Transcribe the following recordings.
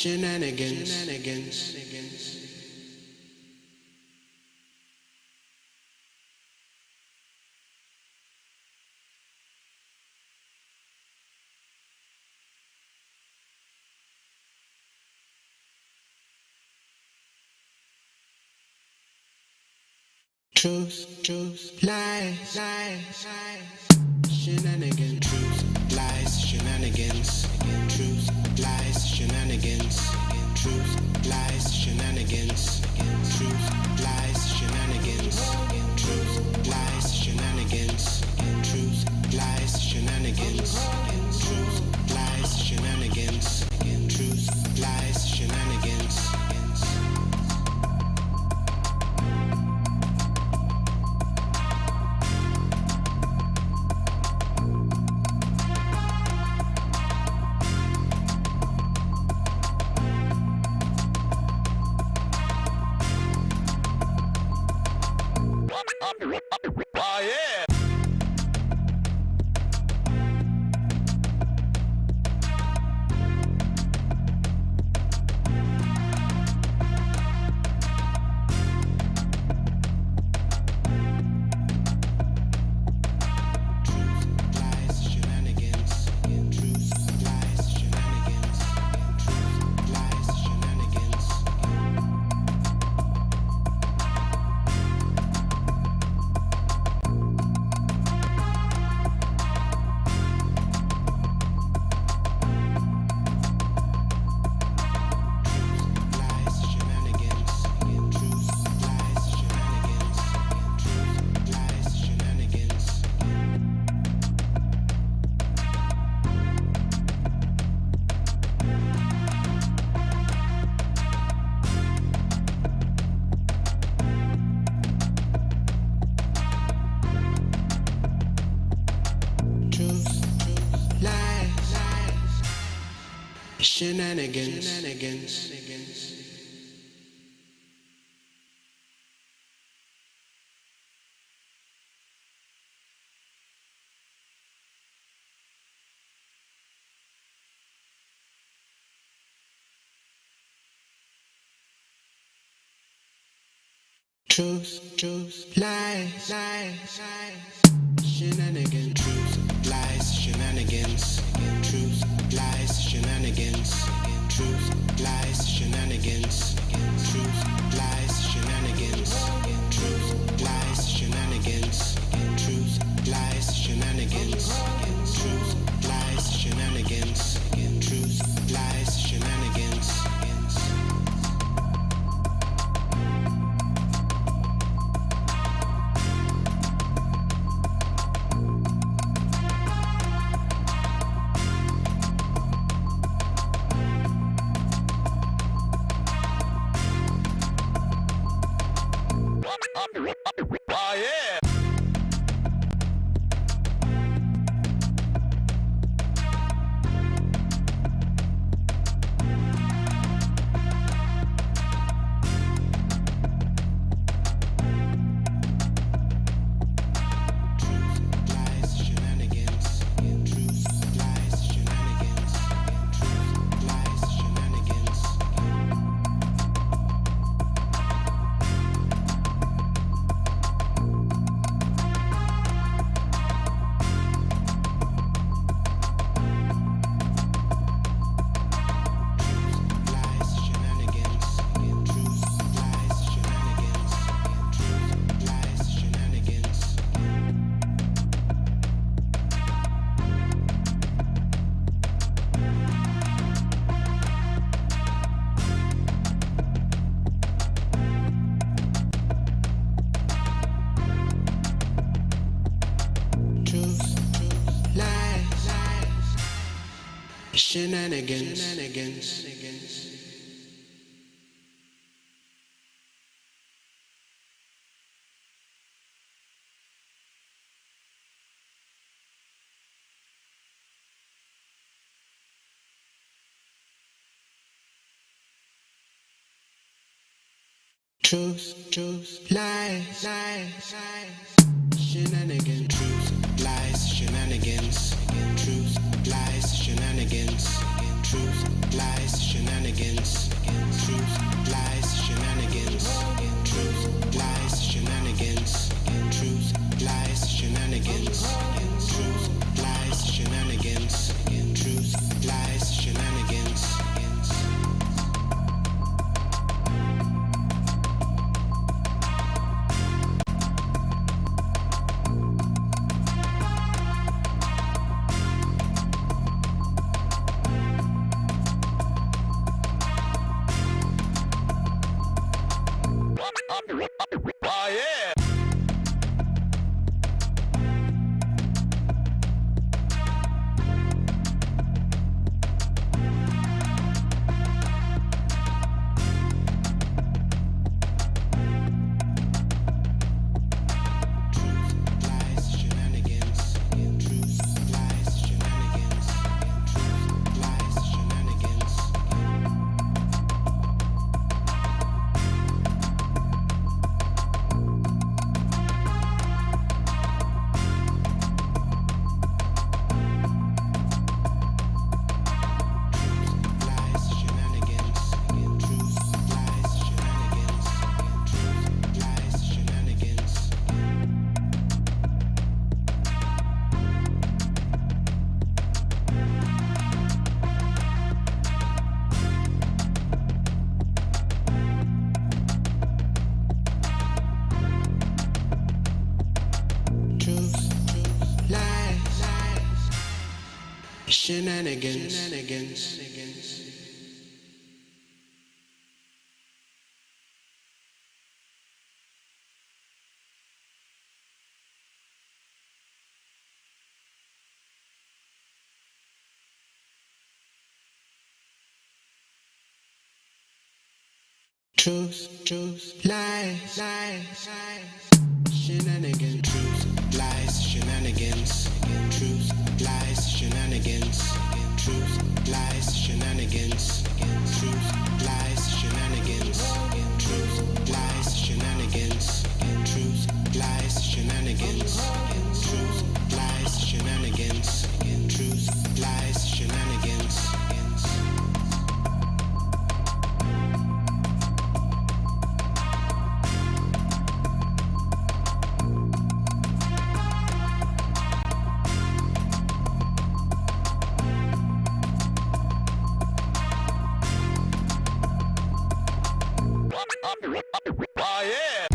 Shenanigans. Truth, lies, shenanigans. Truth, lies, shenanigans. Truth, lies, shenanigans. Truth, lies, shenanigans. Truth, lies, shenanigans. Truth, lies, shenanigans. Truth, lies, shenanigans. Truth, lies, shenanigans. Truth, lies, shenanigans. Oh yeah! Shenanigans. Truth, lies, shenanigans. Truth, lies, shenanigans. Truth, lies, shenanigans. Truth, lies, shenanigans. Truth, lies, shenanigans. Truth, lies, shenanigans. Truth, lies, shenanigans. Truth, lies, shenanigans. Truth, lies, shenanigans. Oh yeah! Shenanigans. Truth, lies, shenanigans. Truth, lies, shenanigans. Truth, lies, shenanigans. Truth, lies, shenanigans. Truth, lies, shenanigans. Truth, lies, shenanigans. Truth, lies, shenanigans. Truth, lies, shenanigans. Truth, lies, shenanigans. Oh yeah. Shenanigans. Truth, lies, shenanigans. Truth, lies, shenanigans. Truth, lies, shenanigans. Truth, lies, shenanigans. Truth, lies, shenanigans. Truth, lies, shenanigans. Truth, lies, shenanigans. Truth, lies, shenanigans. Truth, lies, shenanigans. Oh yeah.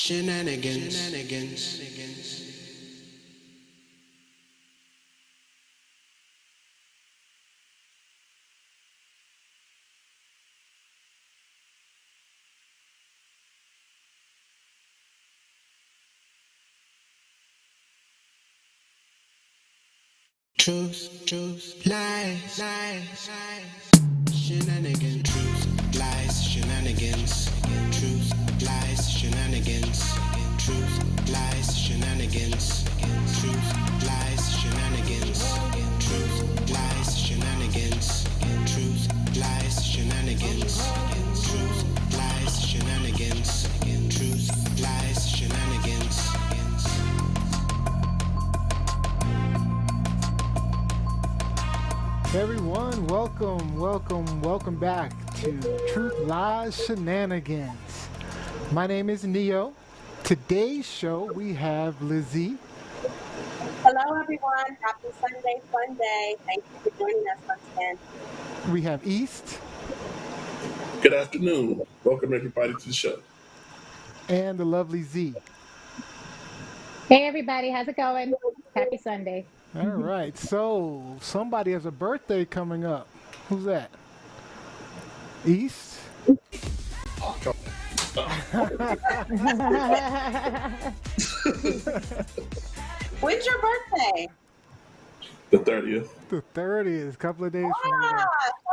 Shenanigans. Truth, lies, shenanigans. Truth, lies, shenanigans. Truth, lies, shenanigans. Truth, lies, shenanigans. Truth, lies, shenanigans. Truth, lies, shenanigans. Truth, lies, shenanigans. Truth, lies, shenanigans. Truth, lies, shenanigans. Hey everyone, welcome back to Truth Lies Shenanigans. My name is Neo. Today's show we have Lizzie. Hello, everyone. Happy Sunday, fun day. Thank you for joining us once again. We have East Good afternoon. Welcome everybody to the show. and the lovely Z. Hey everybody, how's it going? Happy Sunday. All right, so somebody has a birthday coming up. Who's that? East? Oh, come When's your birthday? the 30th. The 30th, a couple of days from Ah, now.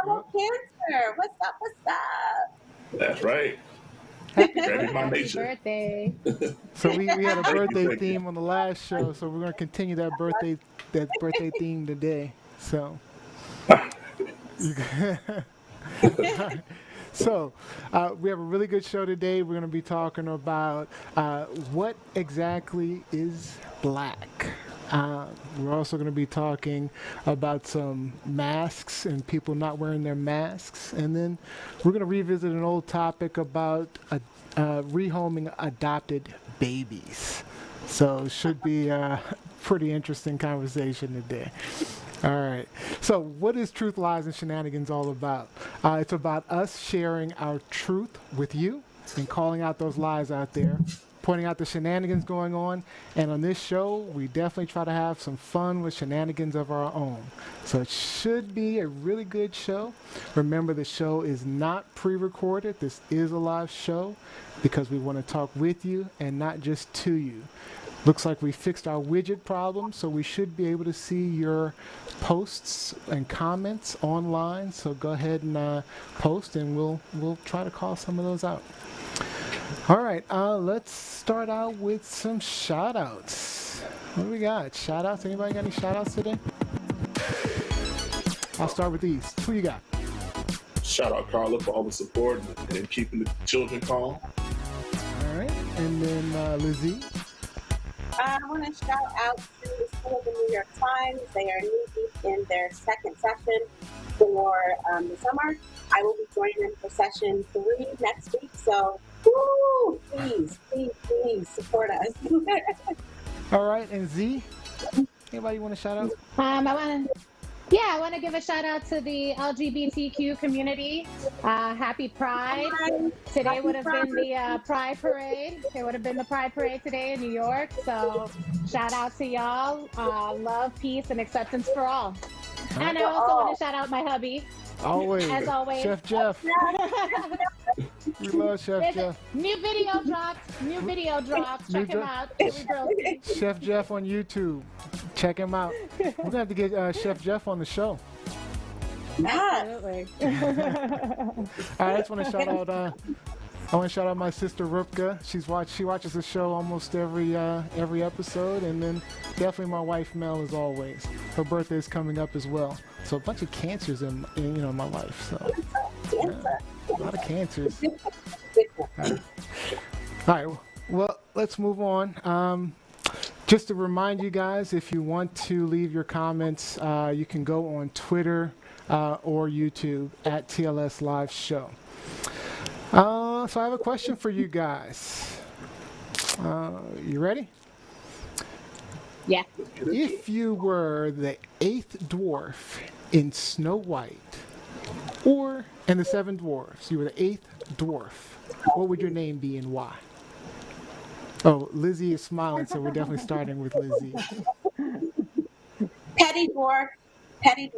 fellow Cancer. What's up? What's up? That's right. Happy Granted my Happy nature. birthday. So we had a Thank you, birthday thank you. theme on the last show, so we're gonna continue that birthday theme today. So so we have a really good show today. We're gonna be talking about what exactly is black. We're also going to be talking about some masks and people not wearing their masks. And then we're going to revisit an old topic about rehoming adopted babies. So it should be a pretty interesting conversation today. All right. So what is Truth, Lies, and Shenanigans all about? It's about us sharing our truth with you and calling out those lies out there, pointing out the shenanigans going on. And on this show, we definitely try to have some fun with shenanigans of our own. So it should be a really good show. Remember, the show is not pre-recorded. This is a live show because we want to talk with you and not just to you. Looks like we fixed our widget problem, so we should be able to see your posts and comments online. So go ahead and post, and we'll try to call some of those out. All right, let's start out with some shout-outs. What do we got? Shout-outs? Anybody got any shout-outs today? I'll start with these. Who you got? Shout out Carla for all the support and keeping the children calm. All right, and then Lizzie. I want to shout out to the School of the New York Times. They are knee-deep in their second session for the summer. I will be joining them for session 3 next week. So, woo, please support us. All right, and Z. Anybody want to shout out? I want to give a shout out to the LGBTQ community. Happy Pride. Today would have been the Pride Parade. It would have been the Pride Parade today in New York. So shout out to y'all. Love, peace, and acceptance for all. And I also want to shout out my hubby. Always. As always. Chef Jeff. We love Chef Jeff. New video drops. Check him out. Chef Jeff on YouTube. Check him out. We're going to have to get Chef Jeff on the show. Absolutely. I just want to shout out. I want to shout out my sister Rupka. She watches the show almost every episode, and then definitely my wife Mel as always. Her birthday is coming up as well, so a bunch of cancers in my life. So a lot of cancers. All right. Well, let's move on. Just to remind you guys, if you want to leave your comments, you can go on Twitter or YouTube at TLS Live Show. So I have a question for you guys. You ready? Yeah. If you were the 8th dwarf in Snow White, or in the 7 dwarfs, you were the 8th dwarf, what would your name be and why? Oh, Lizzie is smiling, so we're definitely starting with Lizzie. Petty dwarf. Petty.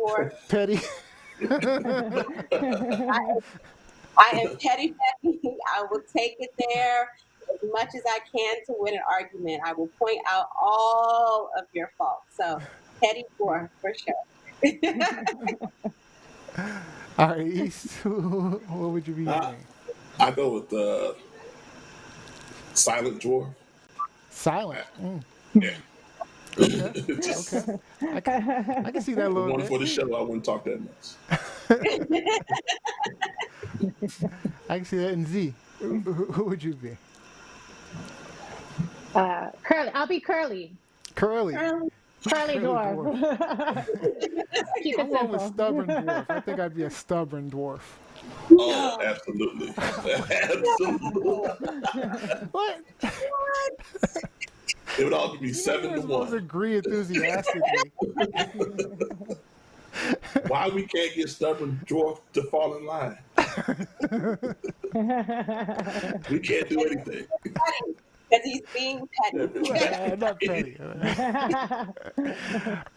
I am petty. I will take it there as much as I can to win an argument. I will point out all of your faults. So, petty dwarf for sure. All right, East, what would you be using? I go with the silent dwarf. Silent. Yeah. Okay. I can see that a little bit. For the show, I wouldn't talk that much. I can see that. And Z, who would you be? Curly. I'll be Curly. Curly dwarf. Keep it I'm going with simple. stubborn dwarf. I think I'd be a stubborn dwarf. Oh, absolutely. Absolutely. What? It would all be You 7 guys to both 1. agree enthusiastically. Why we can't get stubborn dwarf to fall in line? We can't do anything. Because he's being petty. Not petty.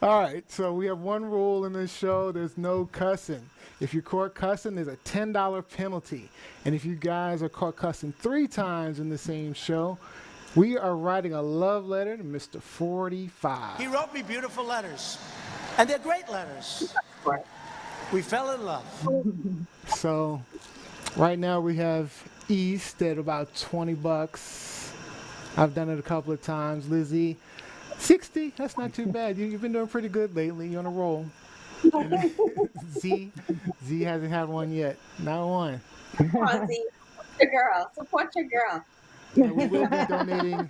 All right, so we have one rule in this show. There's no cussing. If you're caught cussing, there's a $10 penalty. And if you guys are caught cussing 3 times in the same show, we are writing a love letter to Mr. 45. He wrote me beautiful letters, and they're great letters. We fell in love. So right now we have East at about $20. I've done it a couple of times. Lizzie, 60. That's not too bad. You've been doing pretty good lately. You're on a roll. And Z hasn't had one yet. Not one. Come on, Z. Support your girl. Support your girl. And we will be donating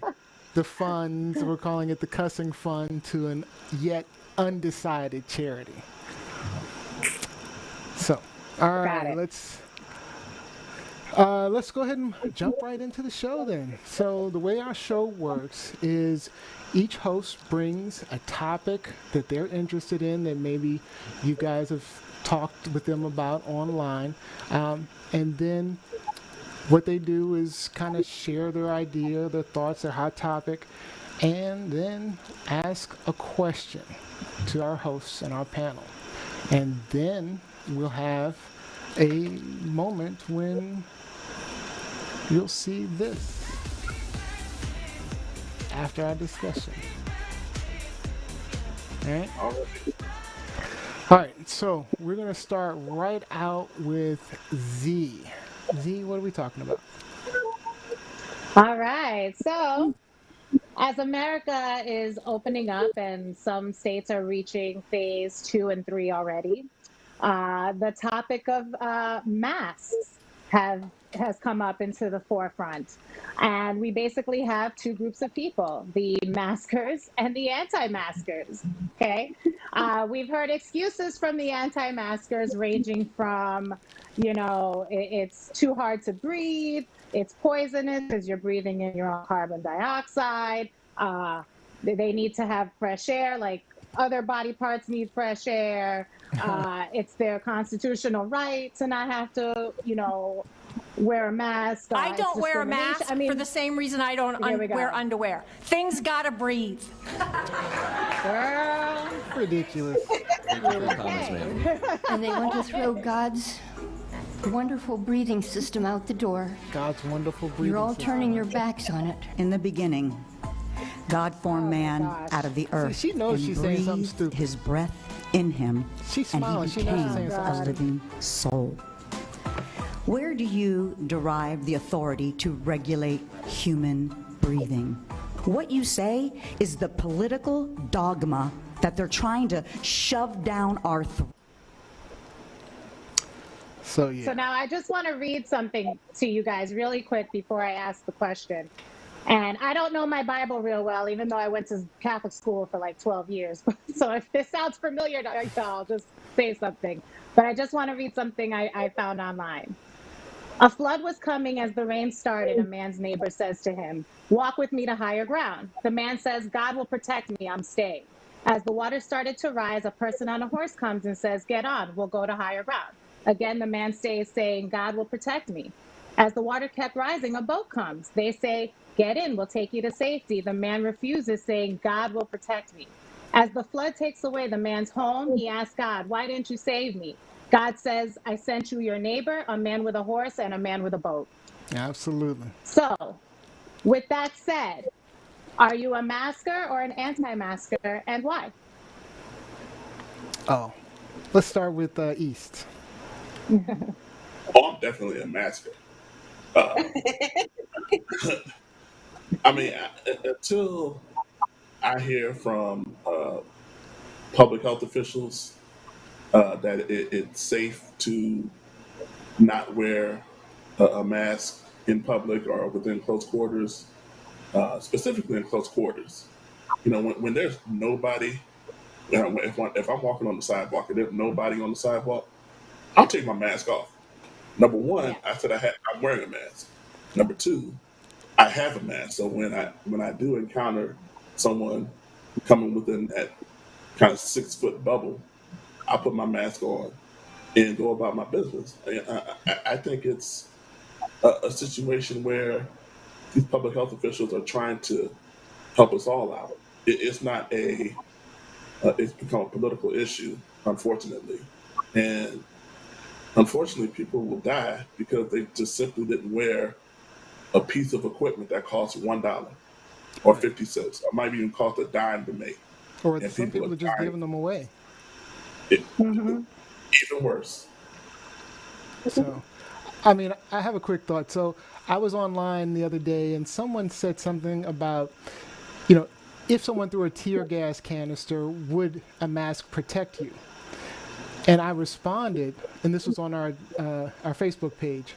the funds, we're calling it the Cussing Fund, to an yet undecided charity. So, all right, let's go ahead and jump right into the show then. So the way our show works is each host brings a topic that they're interested in that maybe you guys have talked with them about online, and then what they do is kind of share their idea, their thoughts, their hot topic, and then ask a question to our hosts and our panel. And then we'll have a moment when you'll see this after our discussion. All right? All right, so we're going to start right out with Z. Z, what are we talking about? All right. So, as America is opening up and some states are reaching phase 2 and 3 already, the topic of masks has come up into the forefront. And we basically have 2 groups of people, the maskers and the anti-maskers, okay? We've heard excuses from the anti-maskers ranging from, it's too hard to breathe, it's poisonous because you're breathing in your own carbon dioxide, they need to have fresh air, like other body parts need fresh air, it's their constitutional right to not have to, wear a mask. I don't wear a mask for the same reason I don't wear underwear. Things gotta breathe. Girl, ridiculous. And they want to throw God's wonderful breathing system out the door. God's wonderful breathing You're all system. turning your backs on it. In the beginning, God formed man out of the earth. See, she knows and she's saying something breathed stupid. His breath in him, She's and smiling. he She knows she's became saying something a living soul. Where do you derive the authority to regulate human breathing? What you say is the political dogma that they're trying to shove down our throats. So, yeah. So now I just want to read something to you guys really quick before I ask the question. And I don't know my Bible real well, even though I went to Catholic school for like 12 years. So if this sounds familiar to you, I'll just say something. But I just want to read something I found online. A flood was coming as the rain started. A man's neighbor says to him, "Walk with me to higher ground." The man says, "God will protect me. I'm staying." As the water started to rise, a person on a horse comes and says, "Get on. We'll go to higher ground." Again, the man stays, saying, "God will protect me." As the water kept rising, a boat comes. They say, "Get in. We'll take you to safety." The man refuses, saying, "God will protect me." As the flood takes away the man's home, he asks God, "Why didn't you save me?" God says, "I sent you your neighbor, a man with a horse and a man with a boat." Absolutely. So, with that said, are you a masker or an anti-masker, and why? Oh, let's start with East. Oh, I'm definitely a masker. I mean, until I hear from public health officials that it's safe to not wear a mask in public or within close quarters, specifically in close quarters. When there's nobody, if I'm walking on the sidewalk and there's nobody on the sidewalk, I'll take my mask off. Number one, I said I'm wearing a mask. Number two, I have a mask. So when I do encounter someone coming within that kind of 6 foot bubble, I put my mask on and go about my business. I think it's a situation where these public health officials are trying to help us all out. It's not it's become a political issue, unfortunately. And unfortunately, people will die because they just simply didn't wear a piece of equipment that costs $1 or 50 cents, or might even cost a dime to make. Or And some people people are are just dying. giving them away. Even worse. So, I mean, I have a quick thought. So, I was online the other day and someone said something about, if someone threw a tear gas canister, would a mask protect you? And I responded, and this was on our Facebook page.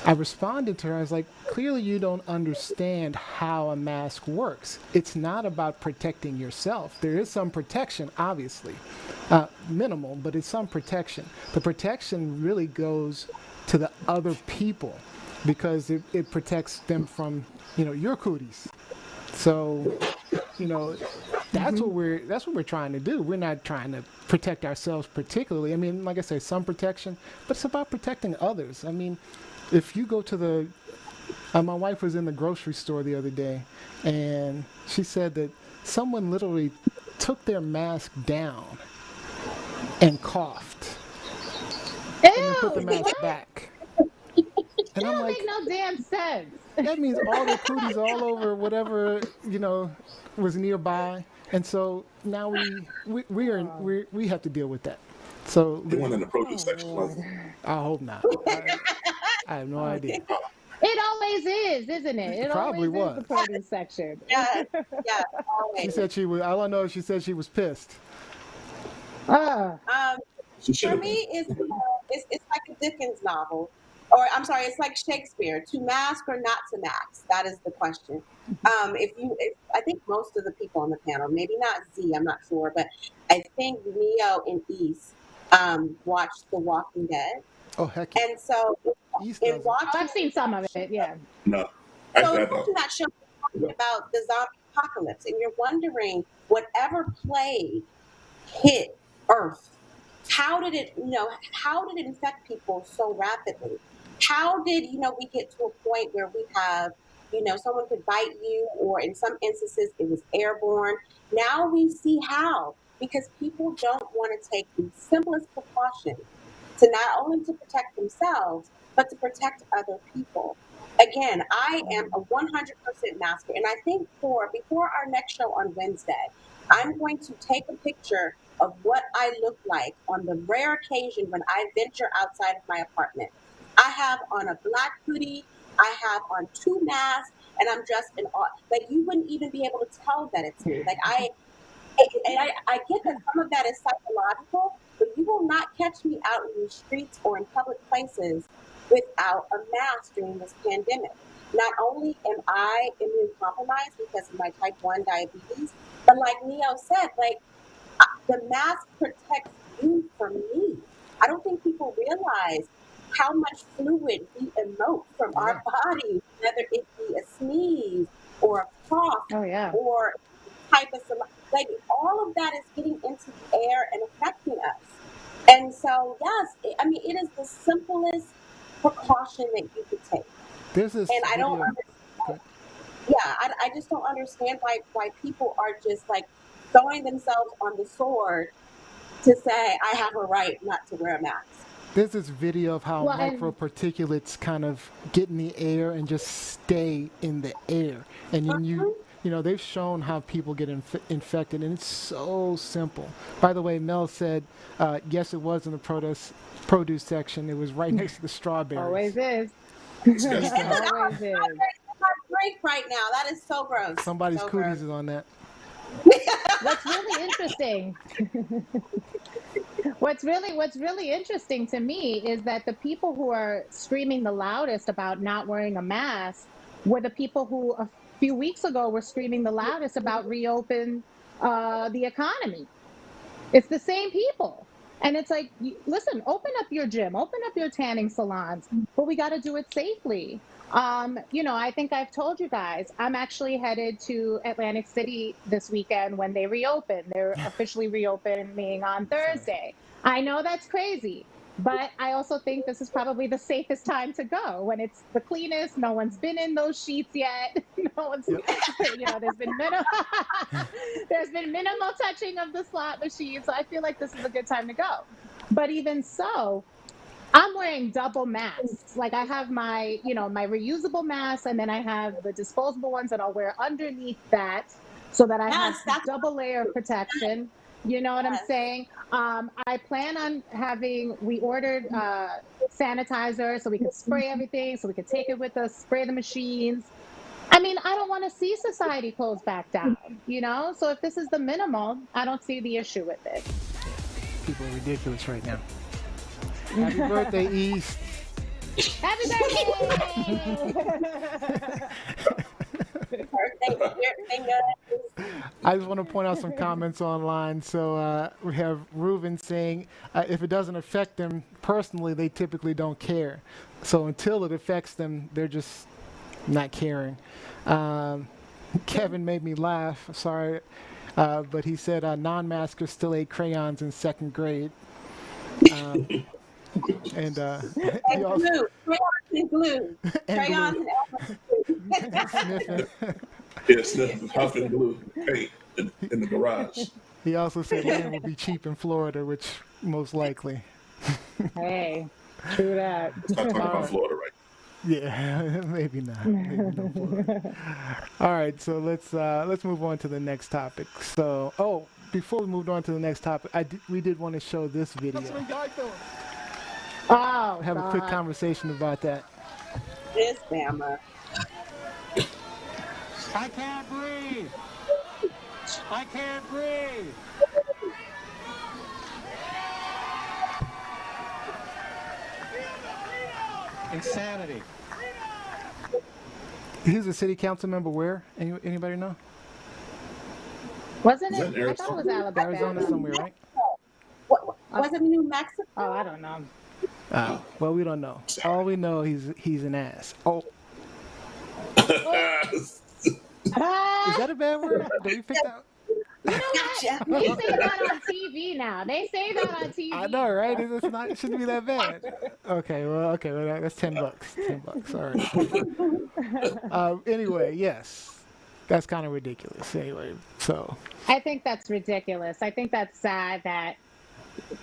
I responded to her. I was like, clearly you don't understand how a mask works. It's not about protecting yourself. There is some protection, obviously, minimal, but it's some protection. The protection really goes to the other people because it protects them from, your cooties. So, that's what we're trying to do. We're not trying to protect ourselves particularly. I mean, like I say, some protection, but it's about protecting others. I mean, if you go to my wife was in the grocery store the other day, and she said that someone literally took their mask down and coughed, Ew, and then put the mask back. And I'm don't like, make no damn sense. that means all their cooties all over whatever was nearby, and so now we have to deal with that. So They went in the produce section. I hope not. I have no idea. It always is, isn't it? It probably always was. is the produce section. Yeah, always. She said she was. All I know is she said she was pissed. For me, it's like a Dickens novel, or I'm sorry, it's like Shakespeare. To mask or not to mask? That is the question. If I think most of the people on the panel, maybe not Z, I'm not sure, but I think Neo and East watched The Walking Dead. Oh heck yeah. And so in watching, I've seen some of it. Yeah. No. So in watching that show, talking about the zombie apocalypse, and you're wondering whatever plague hit Earth, how did it infect people so rapidly? How did we get to a point where we have someone could bite you, or in some instances it was airborne? Now we see how, because people don't want to take the simplest precautions to not only to protect themselves but to protect other people. Again, I am a 100% masker, and I think before our next show on Wednesday, I'm going to take a picture of what I look like on the rare occasion when I venture outside of my apartment. I have on a black hoodie, I have on 2 masks, and I'm dressed in all, like, you wouldn't even be able to tell that it's me. Like, I get that some of that is psychological, but you will not catch me out in the streets or in public places without a mask during this pandemic. Not only am I immune compromised because of my type 1 diabetes, but like Neo said, like, the mask protects you from me. I don't think people realize how much fluid we emote from our bodies, whether it be a sneeze or a cough or type of like, all of that is getting into the air and affecting us. And so, yes, I mean, it is the simplest precaution that you could take. There's this and I video. don't understand. Yeah, I just don't understand why people are just like throwing themselves on the sword to say I have a right not to wear a mask. There's this video of how microparticulates kind of get in the air and just stay in the air, and then they've shown how people get infected, and it's so simple. By the way, Mel said yes, it was in the produce section. It was right next to the strawberries. Always is. Always is. Break right now. That is so gross. Somebody's cooties is on that. What's really interesting What's really interesting to me is that the people who are screaming the loudest about not wearing a mask were the people who a few weeks ago were screaming the loudest about reopen the economy. It's the same people. And it's like, listen, open up your gym, open up your tanning salons, but we got to do it safely. I think I've told you guys, I'm actually headed to Atlantic City this weekend when they reopen. They're officially reopening on Thursday. I know that's crazy, but I also think this is probably the safest time to go when it's the cleanest. No one's been in those sheets yet. No one's, there's been minimal touching of the slot machine. So I feel like this is a good time to go. But even so, I'm wearing double masks. Like I have my, my reusable mask, and then I have the disposable ones that I'll wear underneath that so that I have double layer of protection. You know what I'm saying? I plan on we ordered sanitizer so we could spray everything, so we could take it with us, spray the machines. I mean, I don't want to see society close back down, So if this is the minimal, I don't see the issue with it. People are ridiculous right now. Happy birthday, East. Happy birthday! I just want to point out some comments online. So we have Reuven saying, if it doesn't affect them personally, they typically don't care. So until it affects them, they're just not caring. Kevin made me laugh. Sorry. But he said non-maskers still ate crayons in 2nd grade. And he also, glue. Crayons and glue. Crayons and sniffing. Yeah, sniffing, huffing glue paint in the garage. He also said land will be cheap in Florida, which most likely. Hey, true that. Let's not talk about Florida right now. Yeah, maybe not. Maybe no Florida. All right, so let's move on to the next topic. So, before we moved on to the next topic, we did want to show this video. Have a quick conversation about that. This Bama. I can't breathe. I can't breathe. Insanity. He's a city council member where? Anybody know? Wasn't it? I thought it was Alabama. Arizona somewhere, right? Was it New Mexico? Oh, I don't know. Well, we don't know. All we know, he's an ass. Oh. Is that a bad word? Did we fix that? You know what? They say that on TV now. They say that on TV. I know, right? It shouldn't be that bad. Okay, well, that's $10. $10. All right. Anyway, yes, that's kind of ridiculous. Anyway, so I think that's ridiculous. I think that's sad that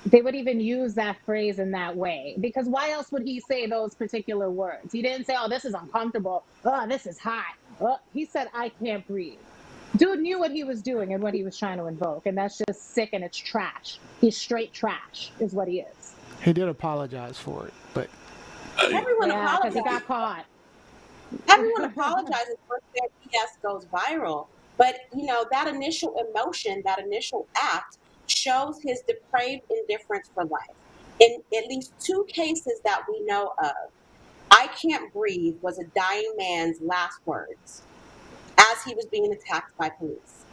they would even use that phrase in that way, because why else would he say those particular words? He didn't say, "Oh, this is uncomfortable. Oh, this is hot." Oh, he said, "I can't breathe." Dude knew what he was doing and what he was trying to invoke, and that's just sick, and it's trash. He's straight trash, is what he is. He did apologize for it, but everyone apologizes because he got caught. Everyone apologizes once their BS goes viral, but that initial emotion, that initial act, shows his depraved indifference for life. In at least 2 cases that we know of, "I can't breathe" was a dying man's last words as he was being attacked by police.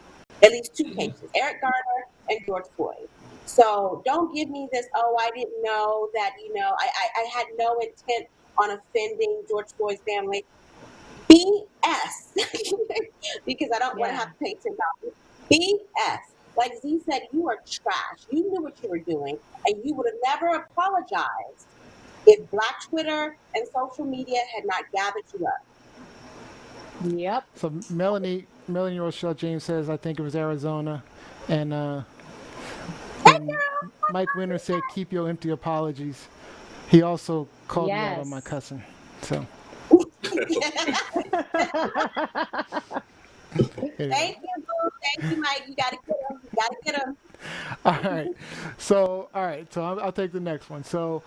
At least 2 cases, Eric Garner and George Floyd. So don't give me this, I didn't know that, I had no intent on offending George Floyd's family. BS. Because I don't want to have to pay $10. BS. Like Z said, you are trash. You knew what you were doing, and you would have never apologized if Black Twitter and social media had not gathered you up. Yep. So Melanie Rochelle James says, I think it was Arizona, and Mike Winter said, "Keep your empty apologies." He also called me out on my cussing. So. Thank you, Boo. Thank you, Mike. You gotta get him. All right. So I'll take the next one. So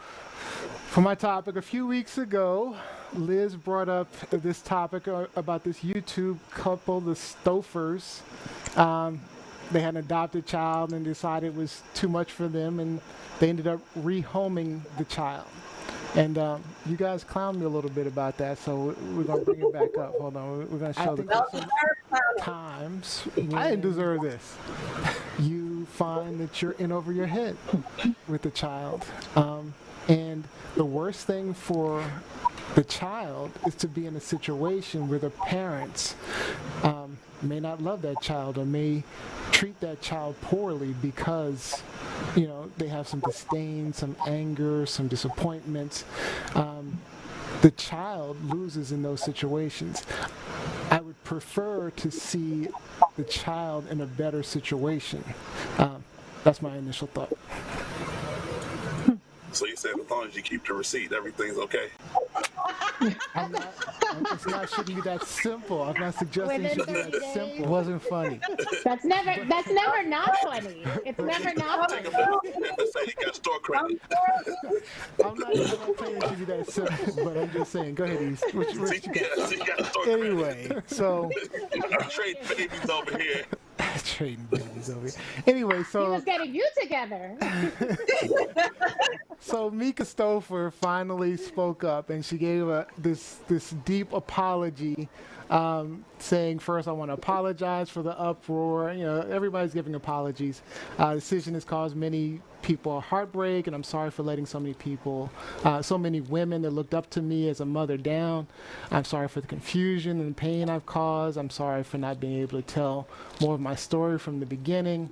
for my topic, a few weeks ago, Liz brought up this topic about this YouTube couple, the Stofers. They had an adopted child and decided it was too much for them, and they ended up rehoming the child. And you guys clowned me a little bit about that, so we're going to bring it back up. Hold on. We're going to show the times. I didn't deserve this. You find that you're in over your head with the child. And the worst thing for the child is to be in a situation where the parents may not love that child or may treat that child poorly because, they have some disdain, some anger, some disappointments. The child loses in those situations. I would prefer to see the child in a better situation. That's my initial thought. So you said as long as you keep the receipt, everything's okay? It's not shouldn't be that simple. I'm not suggesting it should be that simple. It wasn't funny. That's never not funny. It's never not funny. Say you got store credit. I'm not saying it should be that simple, but I'm just saying. Go ahead, East. What you got? Anyway, so I'm trading babies over here. Trading babies over here. Anyway, so he was getting you together. So Mika Stouffer finally spoke up, and she gave this deep apology, saying, first, I want to apologize for the uproar. Everybody's giving apologies. Decision has caused many people heartbreak, and I'm sorry for letting so many women that looked up to me as a mother down. I'm sorry for the confusion and pain I've caused. I'm sorry for not being able to tell more of my story from the beginning.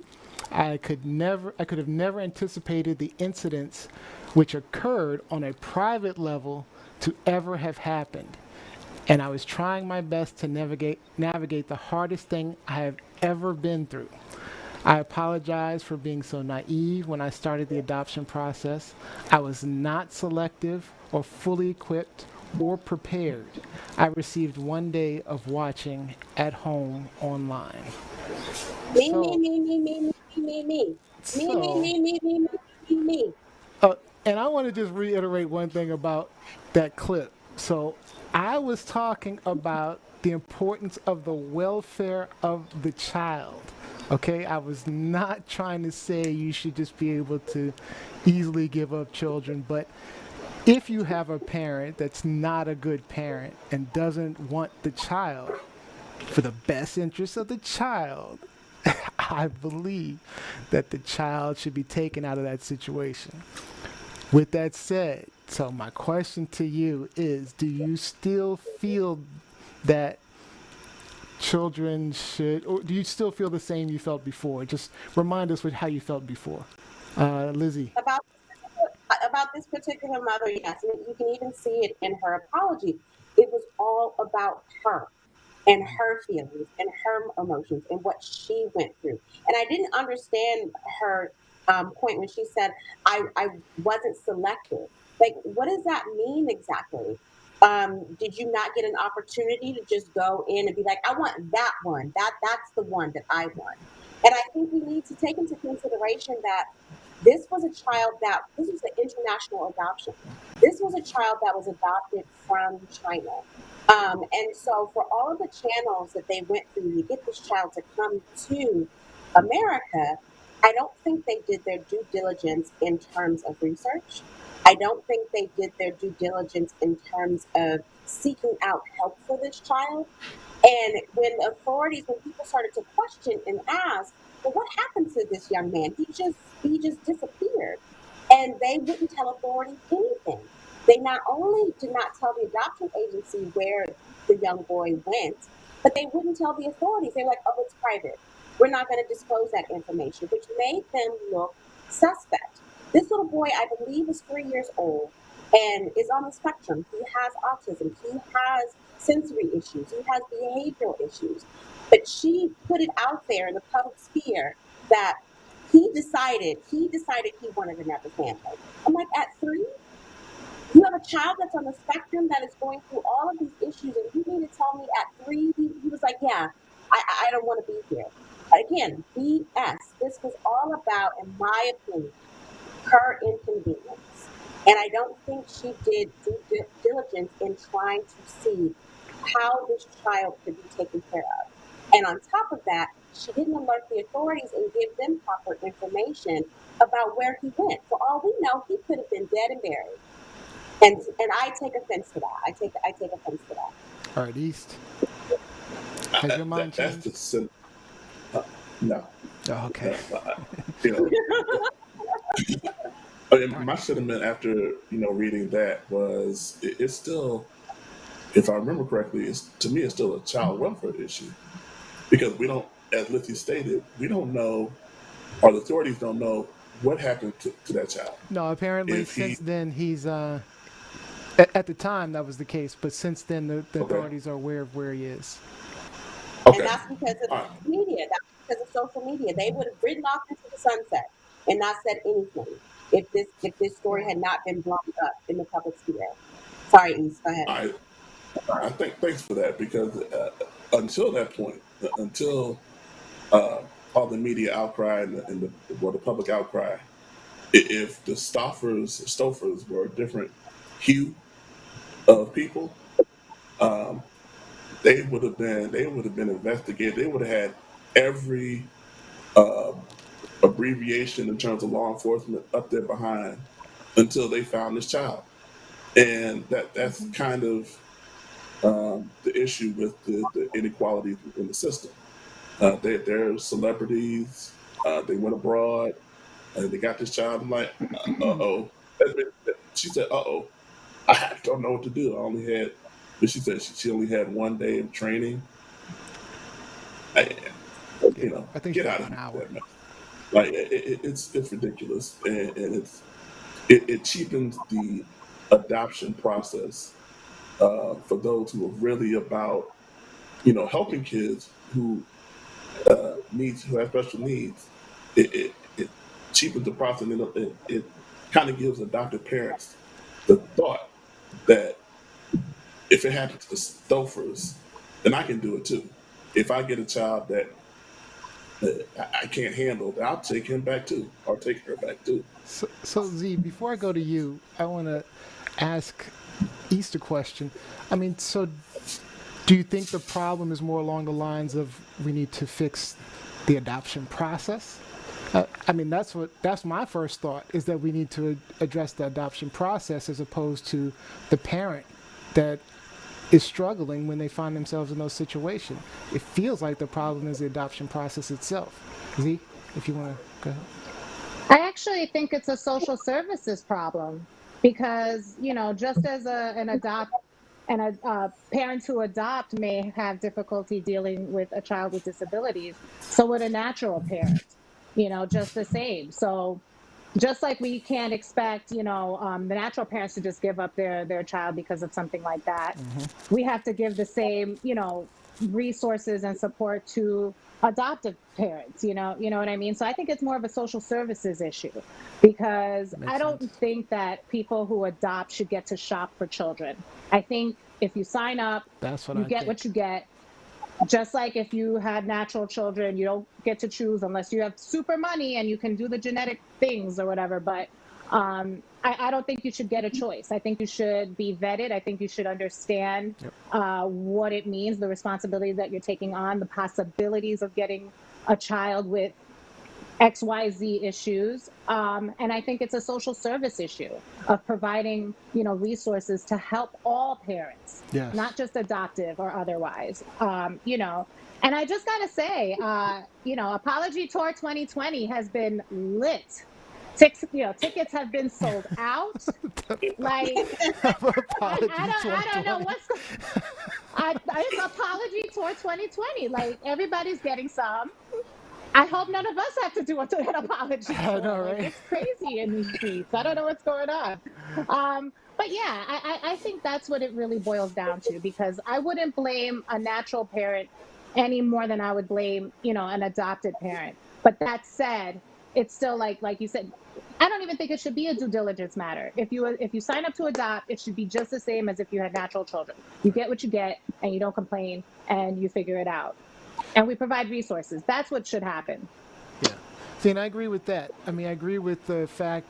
I could have never anticipated the incidents which occurred on a private level to ever have happened. And I was trying my best to navigate the hardest thing I have ever been through. I apologize for being so naive when I started the adoption process. I was not selective or fully equipped or prepared. I received one day of watching at home online. Me. And I want to just reiterate one thing about that clip. So I was talking about the importance of the welfare of the child. Okay, I was not trying to say you should just be able to easily give up children, but if you have a parent that's not a good parent and doesn't want the child for the best interest of the child, I believe that the child should be taken out of that situation. With that said, so my question to you is, do you still feel that children should, or do you still feel the same you felt before? Just remind us with how you felt before. Lizzie. About this particular mother, yes, and you can even see it in her apology. It was all about her and her feelings and her emotions and what she went through. And I didn't understand her point when she said, I wasn't selective. Like, what does that mean exactly? Did you not get an opportunity to just go in and be like, I want that one. That's the one that I want. And I think we need to take into consideration that this was an international adoption. This was a child that was adopted from China. And so for all of the channels that they went through to get this child to come to America, I don't think they did their due diligence in terms of research. I don't think they did their due diligence in terms of seeking out help for this child. And when people started to question and ask, well, what happened to this young man? He just disappeared. And they wouldn't tell authorities anything. They not only did not tell the adoption agency where the young boy went, but they wouldn't tell the authorities. They're like, oh, it's private. We're not going to disclose that information, which made them look suspect. This little boy, I believe, is 3 years old and is on the spectrum. He has autism. He has sensory issues. He has behavioral issues. But she put it out there in the public sphere that he decided he wanted another family. I'm like, at 3? You have a child that's on the spectrum that is going through all of these issues, and you mean to tell me at 3, he was like, yeah, I don't want to be here. Again, BS. This was all about, in my opinion, her inconvenience. And I don't think she did due diligence in trying to see how this child could be taken care of. And on top of that, she didn't alert the authorities and give them proper information about where he went. For all we know, he could have been dead and buried. And I take offense to that. I take offense to that. All right, East. Has your mind changed? No. Oh, okay. My sentiment after reading that was it's still, if I remember correctly, to me it's still a child welfare issue because we don't, as Lizzie stated, we don't know, or the authorities don't know what happened to that child. No, apparently If he since then he's at the time that was the case, but since then the okay, authorities are aware of where he is. And okay, that's because of all right, media. That's because of social media. They would have ridden off into the sunset and not said anything if this story had not been blown up in the public sphere. Sorry, East. Go ahead. all right. I think thanks for that because until that point, until all the media outcry and the public outcry, if the Stoffers were a different hue of people, um, they would have been investigated. They would have had every uh, abbreviation in terms of law enforcement up there behind until they found this child, and that's kind of the issue with the inequalities within the system. They're celebrities. They went abroad. They got this child. I'm like, oh. She said, oh. I don't know what to do. I only had, but she said she only had 1 day of training. I, I think get she out got of an hour. here, man. Like it's ridiculous, and it cheapens the adoption process for those who are really about helping kids who have special needs. It cheapens the process, and it kind of gives adopted parents the thought that if it happened to the Stofers, then I can do it too. If I get a child that I can't handle, I'll take him back too, or take her back too. So Z, before I go to you, I want to ask East a question. I mean, so do you think the problem is more along the lines of we need to fix the adoption process? I mean, that's my first thought, is that we need to address the adoption process as opposed to the parent that is struggling when they find themselves in those situations. It feels like the problem is the adoption process itself. Z, if you want to go ahead. I actually think it's a social services problem because, just as parents who adopt may have difficulty dealing with a child with disabilities, so would a natural parent, just the same. So just like we can't expect, the natural parents to just give up their child because of something like that, we have to give the same, resources and support to adoptive parents, you know what I mean? So I think it's more of a social services issue because I don't think that people who adopt should get to shop for children. I think if you sign up, you get what you get. Just like if you had natural children, you don't get to choose unless you have super money and you can do the genetic things or whatever. But I don't think you should get a choice. I think you should be vetted. I think you should understand what it means, the responsibility that you're taking on, the possibilities of getting a child with XYZ issues. And I think it's a social service issue of providing, resources to help all parents, not just adoptive or otherwise, And I just got to say, Apology Tour 2020 has been lit. Tickets have been sold out. Like, I don't know what's it's Apology Tour 2020. Like, everybody's getting some. I hope none of us have to do an apology. I know, right? It's crazy in these streets. I don't know what's going on. But yeah, I think that's what it really boils down to, because I wouldn't blame a natural parent any more than I would blame, an adopted parent. But that said, it's still like you said, I don't even think it should be a due diligence matter. If you sign up to adopt, it should be just the same as if you had natural children. You get what you get and you don't complain and you figure it out. And we provide resources. That's what should happen. Yeah. See, and I agree with that. I mean, I agree with the fact,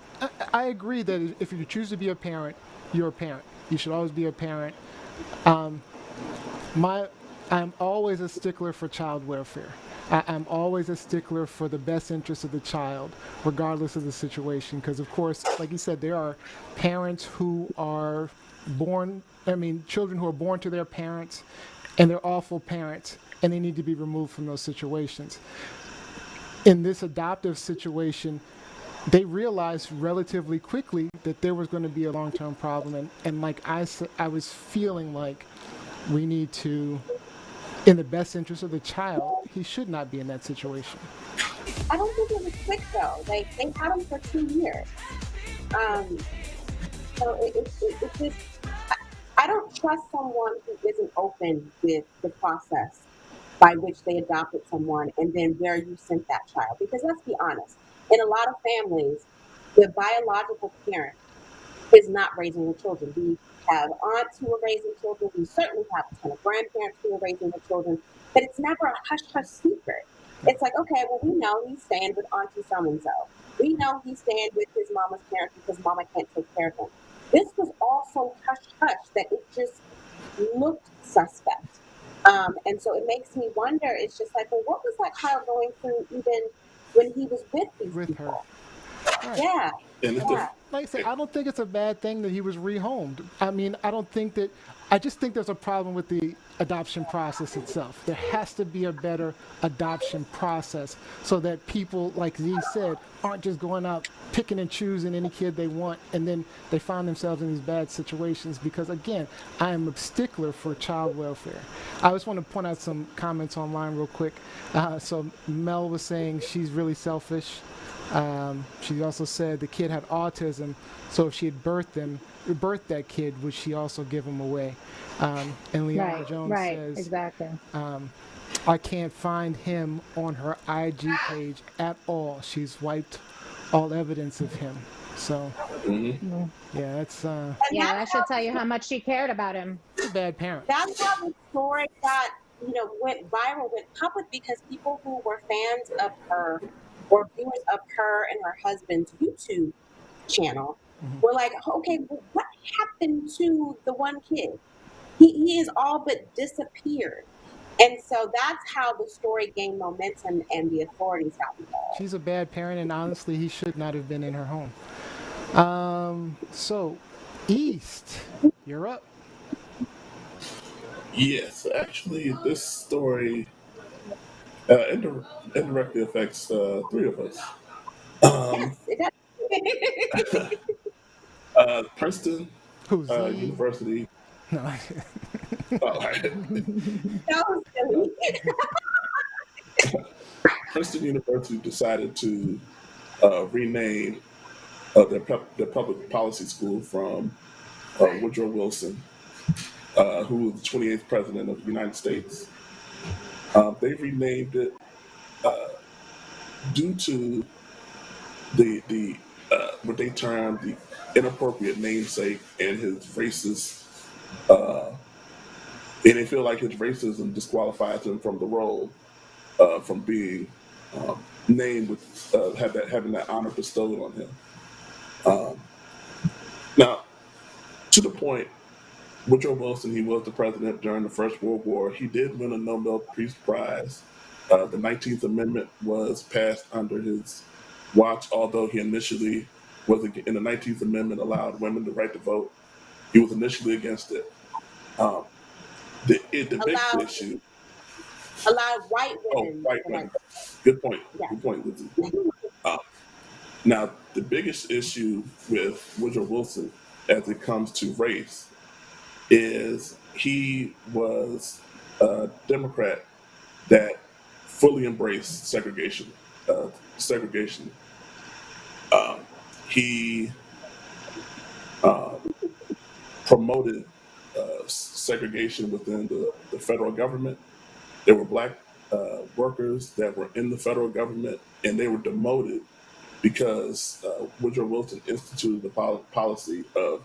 I agree that if you choose to be a parent, you're a parent. You should always be a parent. I'm always a stickler for child welfare. I'm always a stickler for the best interest of the child, regardless of the situation. Because, of course, like you said, there are parents who are children who are born to their parents, and they're awful parents, and they need to be removed from those situations. In this adoptive situation, they realized relatively quickly that there was going to be a long-term problem, and like I was feeling like we need to, in the best interest of the child, he should not be in that situation. I don't think it was quick though. Like they had him for 2 years. So it just, I don't trust someone who isn't open with the process by which they adopted someone and then where you sent that child. Because let's be honest, in a lot of families, the biological parent is not raising the children. We have aunts who are raising children. We certainly have a ton of grandparents who are raising the children. But it's never a hush-hush secret. It's like, okay, well, we know he's staying with Auntie so-and-so. We know he's staying with his mama's parents because mama can't take care of him. This was all so hush-hush that it just looked suspect. And so it makes me wonder, it's just like, well, what was that child going through even when he was with these people? Right. Yeah. Yeah. Like I say, I don't think it's a bad thing that he was rehomed. I mean, I just think there's a problem with the adoption process itself. There has to be a better adoption process so that people, like Z said, aren't just going out picking and choosing any kid they want, and then they find themselves in these bad situations. Because again, I am a stickler for child welfare. I just want to point out some comments online real quick. So Mel was saying she's really selfish. She also said the kid had autism, so if she had birthed that kid, would she also give him away? And Leanna Jones says, exactly. I can't find him on her IG page at all. She's wiped all evidence of him. So, yeah, that's... yeah, that should tell you how much she cared about him. A bad parent. That's how the story got, went viral, went public, because people who were fans of her or viewers of her and her husband's YouTube channel were like, okay, well, what happened to the one kid? He is all but disappeared. And so that's how the story gained momentum and the authorities got involved. She's a bad parent, and honestly, he should not have been in her home. So, East, you're up. Yes, actually, this story indirectly affects three of us. Yes, it does. Princeton Who's University. No. So silly. Princeton University decided to rename their public policy school from Woodrow Wilson, who was the 28th president of the United States. They renamed it due to the what they termed the inappropriate namesake and his racist, and they feel like his racism disqualifies him from the role, from being named with having that honor bestowed on him. Now, to the point, Woodrow Wilson, he was the president during the First World War. He did win a Nobel Peace Prize. The 19th Amendment was passed under his watch, although he initially was in the 19th Amendment allowed women the right to vote. He was initially against it. The big issue. Allowed white women. Oh, white women. Good point. Yeah. Good point, Lizzie. Now, the biggest issue with Woodrow Wilson as it comes to race is he was a Democrat that fully embraced segregation. He promoted segregation within the federal government. There were black workers that were in the federal government, and they were demoted because Woodrow Wilson instituted the policy of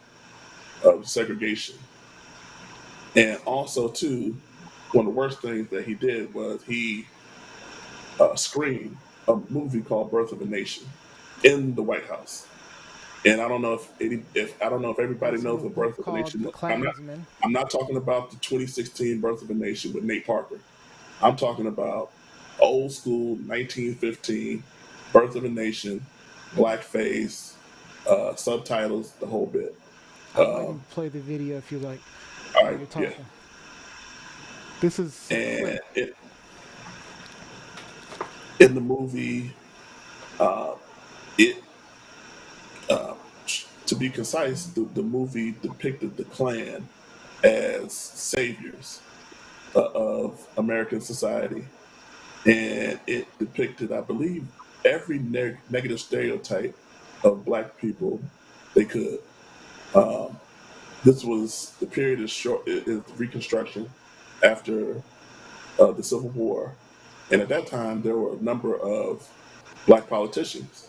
segregation. And also, too, one of the worst things that he did was he screened a movie called Birth of a Nation in the White House. And I don't know if everybody knows what Birth of a Nation is. I'm not talking about the 2016 Birth of a Nation with Nate Parker. I'm talking about old school 1915 Birth of a Nation, blackface, subtitles, the whole bit. I'll play the video if you like. All right, yeah. This is in the movie, to be concise, the movie depicted the Klan as saviors of American society, and it depicted, I believe, every negative stereotype of Black people they could. Um, this was the period is short is Reconstruction after the Civil War, and at that time there were a number of Black politicians,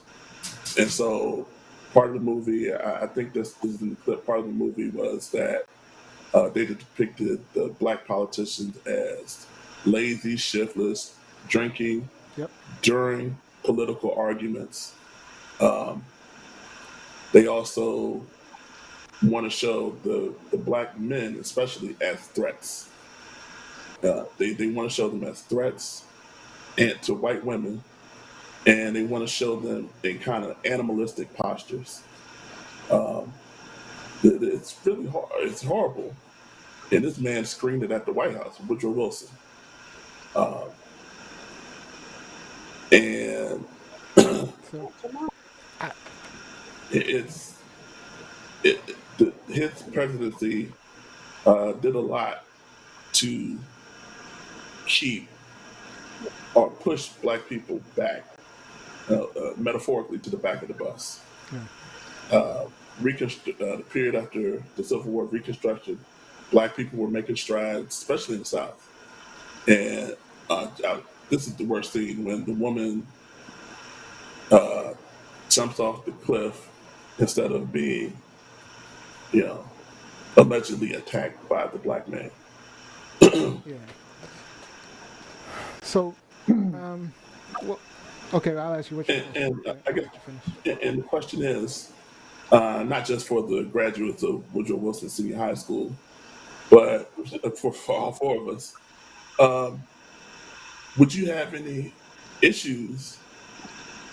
and so part of the movie, I think this is in the clip. Part of the movie was that they depicted the Black politicians as lazy, shiftless, drinking Yep. during political arguments. Um, they also want to show the Black men, especially, as threats. They want to show them as threats and to white women, and they want to show them in kind of animalistic postures. Um, it's really hard. It's horrible. And this man screamed it at the White House, Woodrow Wilson. Um, and So, it's his presidency did a lot to keep or push Black people back, metaphorically, to the back of the bus. Uh, the period after the Civil War, Reconstruction, Black people were making strides, especially in the South. And this is the worst scene when the woman uh, jumps off the cliff instead of being, you know, allegedly attacked by the Black man. yeah. So, well, okay, I'll ask you what you And I guess, and the question is, not just for the graduates of Woodrow Wilson Senior High School, but for all four of us, um, would you have any issues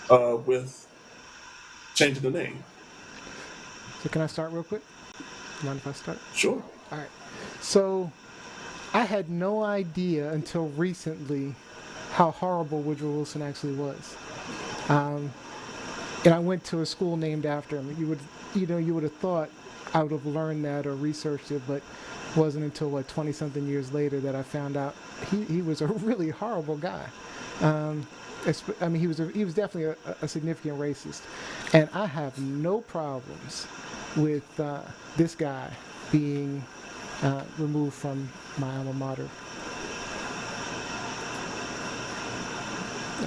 with changing the name? So can I start real quick? Mind if I start? Sure. All right. So I had no idea until recently how horrible Woodrow Wilson actually was. And I went to a school named after him. You would have thought I would have learned that or researched it, but it wasn't until 20-something years later that I found out he was a really horrible guy. I mean, he was definitely a significant racist, and I have no problems with this guy being removed from my alma mater.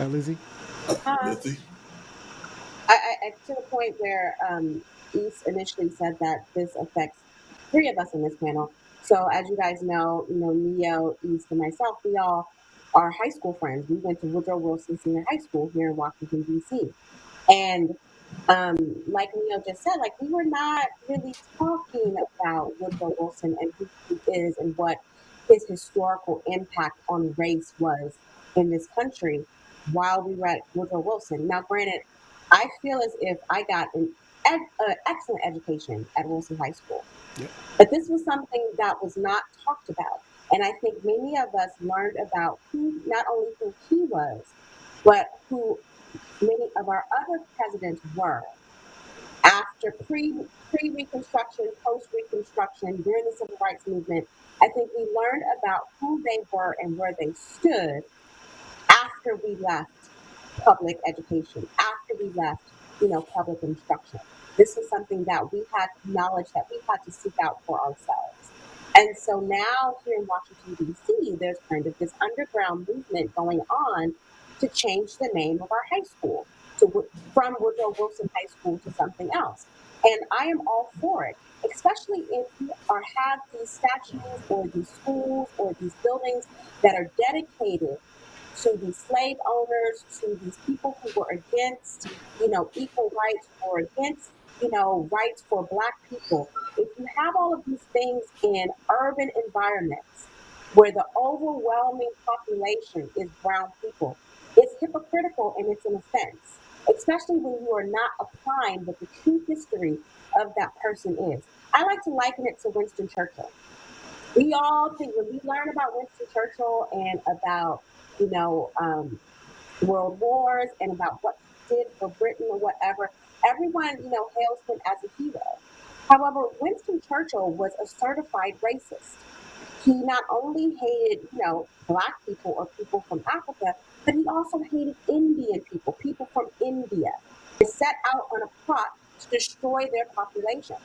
Lizzie? Lizzie? To the point where East initially said that this affects three of us in this panel. So as you guys know, Neo, East, and myself, we all are high school friends. We went to Woodrow Wilson Senior High School here in Washington, D.C. And like Neo just said, like, we were not really talking about Woodrow Wilson and who he is and what his historical impact on race was in this country while we were at Woodrow Wilson. Now, granted, I feel as if I got an excellent education at Wilson High School. Yep. But this was something that was not talked about. And I think many of us learned about not only who he was, but who many of our other presidents were after pre-Reconstruction, post-Reconstruction, during the Civil Rights Movement. I think we learned about who they were and where they stood after we left public education, after we left, public instruction. This was something that we had knowledge that we had to seek out for ourselves. And so now here in Washington, D.C., there's kind of this underground movement going on to change the name of our high school from Woodrow Wilson High School to something else. And I am all for it, especially if you have these statues or these schools or these buildings that are dedicated to these slave owners, to these people who were against, equal rights or against, rights for Black people. If you have all of these things in urban environments where the overwhelming population is brown people, it's hypocritical and it's an offense, especially when you are not applying what the true history of that person is. I like to liken it to Winston Churchill. We all think when we learn about Winston Churchill and about, world wars and about what he did for Britain or whatever, everyone, hails him as a hero. However, Winston Churchill was a certified racist. He not only hated, black people or people from Africa, but he also hated Indian people, people from India. He set out on a plot to destroy their population.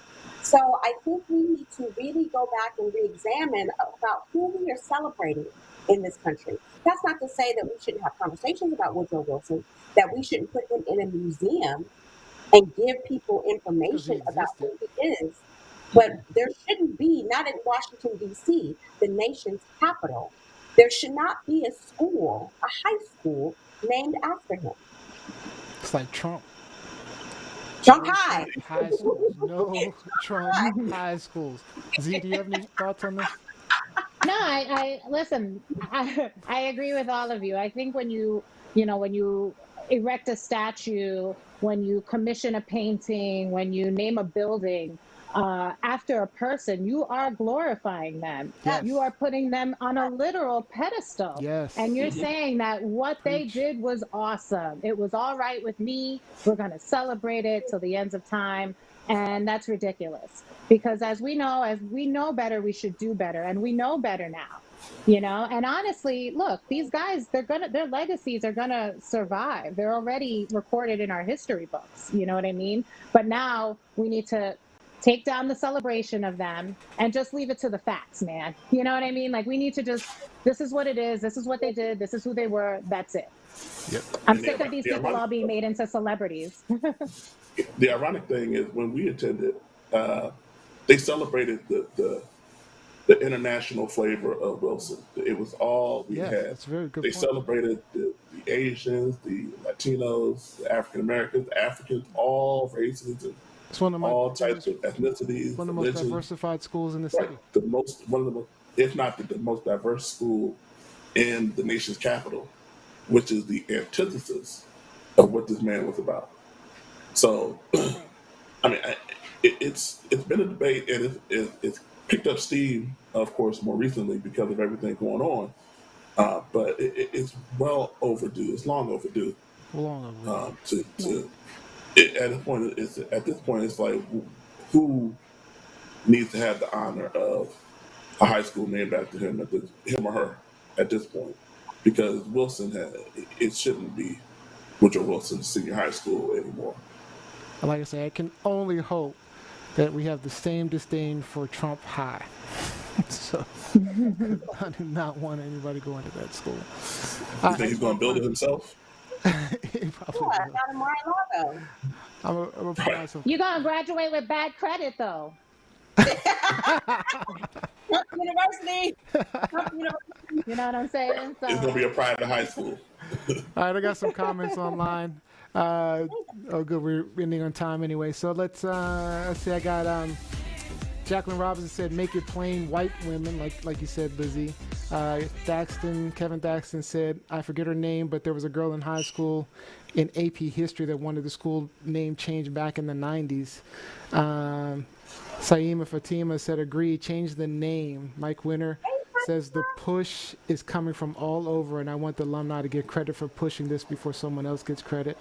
So I think we need to really go back and re-examine about who we are celebrating in this country. That's not to say that we shouldn't have conversations about Woodrow Wilson, that we shouldn't put him in a museum and give people information about who he is. But there shouldn't be, not in Washington, D.C., the nation's capital, there should not be a school, a high school, named after him. It's like Trump. Trump High. High schools. No Trump high schools. Z, do you have any thoughts on this? No, I listen. I agree with all of you. I think when you erect a statue, when you commission a painting, when you name a building after a person, you are glorifying them. Yes. You are putting them on a literal pedestal. Yes. And you're saying that what they did was awesome. It was all right with me. We're going to celebrate it till the ends of time. And that's ridiculous. Because as we know better, we should do better. And we know better now. And honestly, look, these guys, their legacies are gonna survive. They're already recorded in our history books. You know what I mean? But now we need to take down the celebration of them and just leave it to the facts, man. You know what I mean? Like, we need to this is what it is. This is what they did. This is who they were. That's it. Yep. I'm sick of these people all being made into celebrities. The ironic thing is when we attended, they celebrated the international flavor of Wilson. It was all we had. That's a very good They point. celebrated the Asians, the Latinos, the African Americans, Africans, all races, and all types of ethnicities. One of the most diversified schools in the city. One of the most, if not the most diverse school in the nation's capital, which is the antithesis of what this man was about. So, I mean, it's been a debate, and it's picked up steam, of course, more recently because of everything going on. But it's well overdue. It's long overdue. At this point, it's like, who needs to have the honor of a high school named after him, him or her, at this point? Because Wilson it shouldn't be Woodrow Wilson Senior High School anymore. Like I said, I can only hope that we have the same disdain for Trump High. So I do not want anybody going to that school. You think he's going to build it himself? He probably will. Not a Mar-a-Lago. I'm a myself. You're going to graduate with bad credit, though. Trump University. You know what I'm saying? So. It's going to be a private high school. All right, I got some comments online. Good, we're ending on time anyway. So let's see. I got Jacqueline Robinson said, "Make it plain, white women," like you said, Lizzie. Kevin Daxton said, "I forget her name, but there was a girl in high school in AP history that wanted the school name changed back in the 90s." Saima Fatima said, "Agree, change the name." Mike Winter says, "The push is coming from all over, and I want the alumni to get credit for pushing this before someone else gets credit."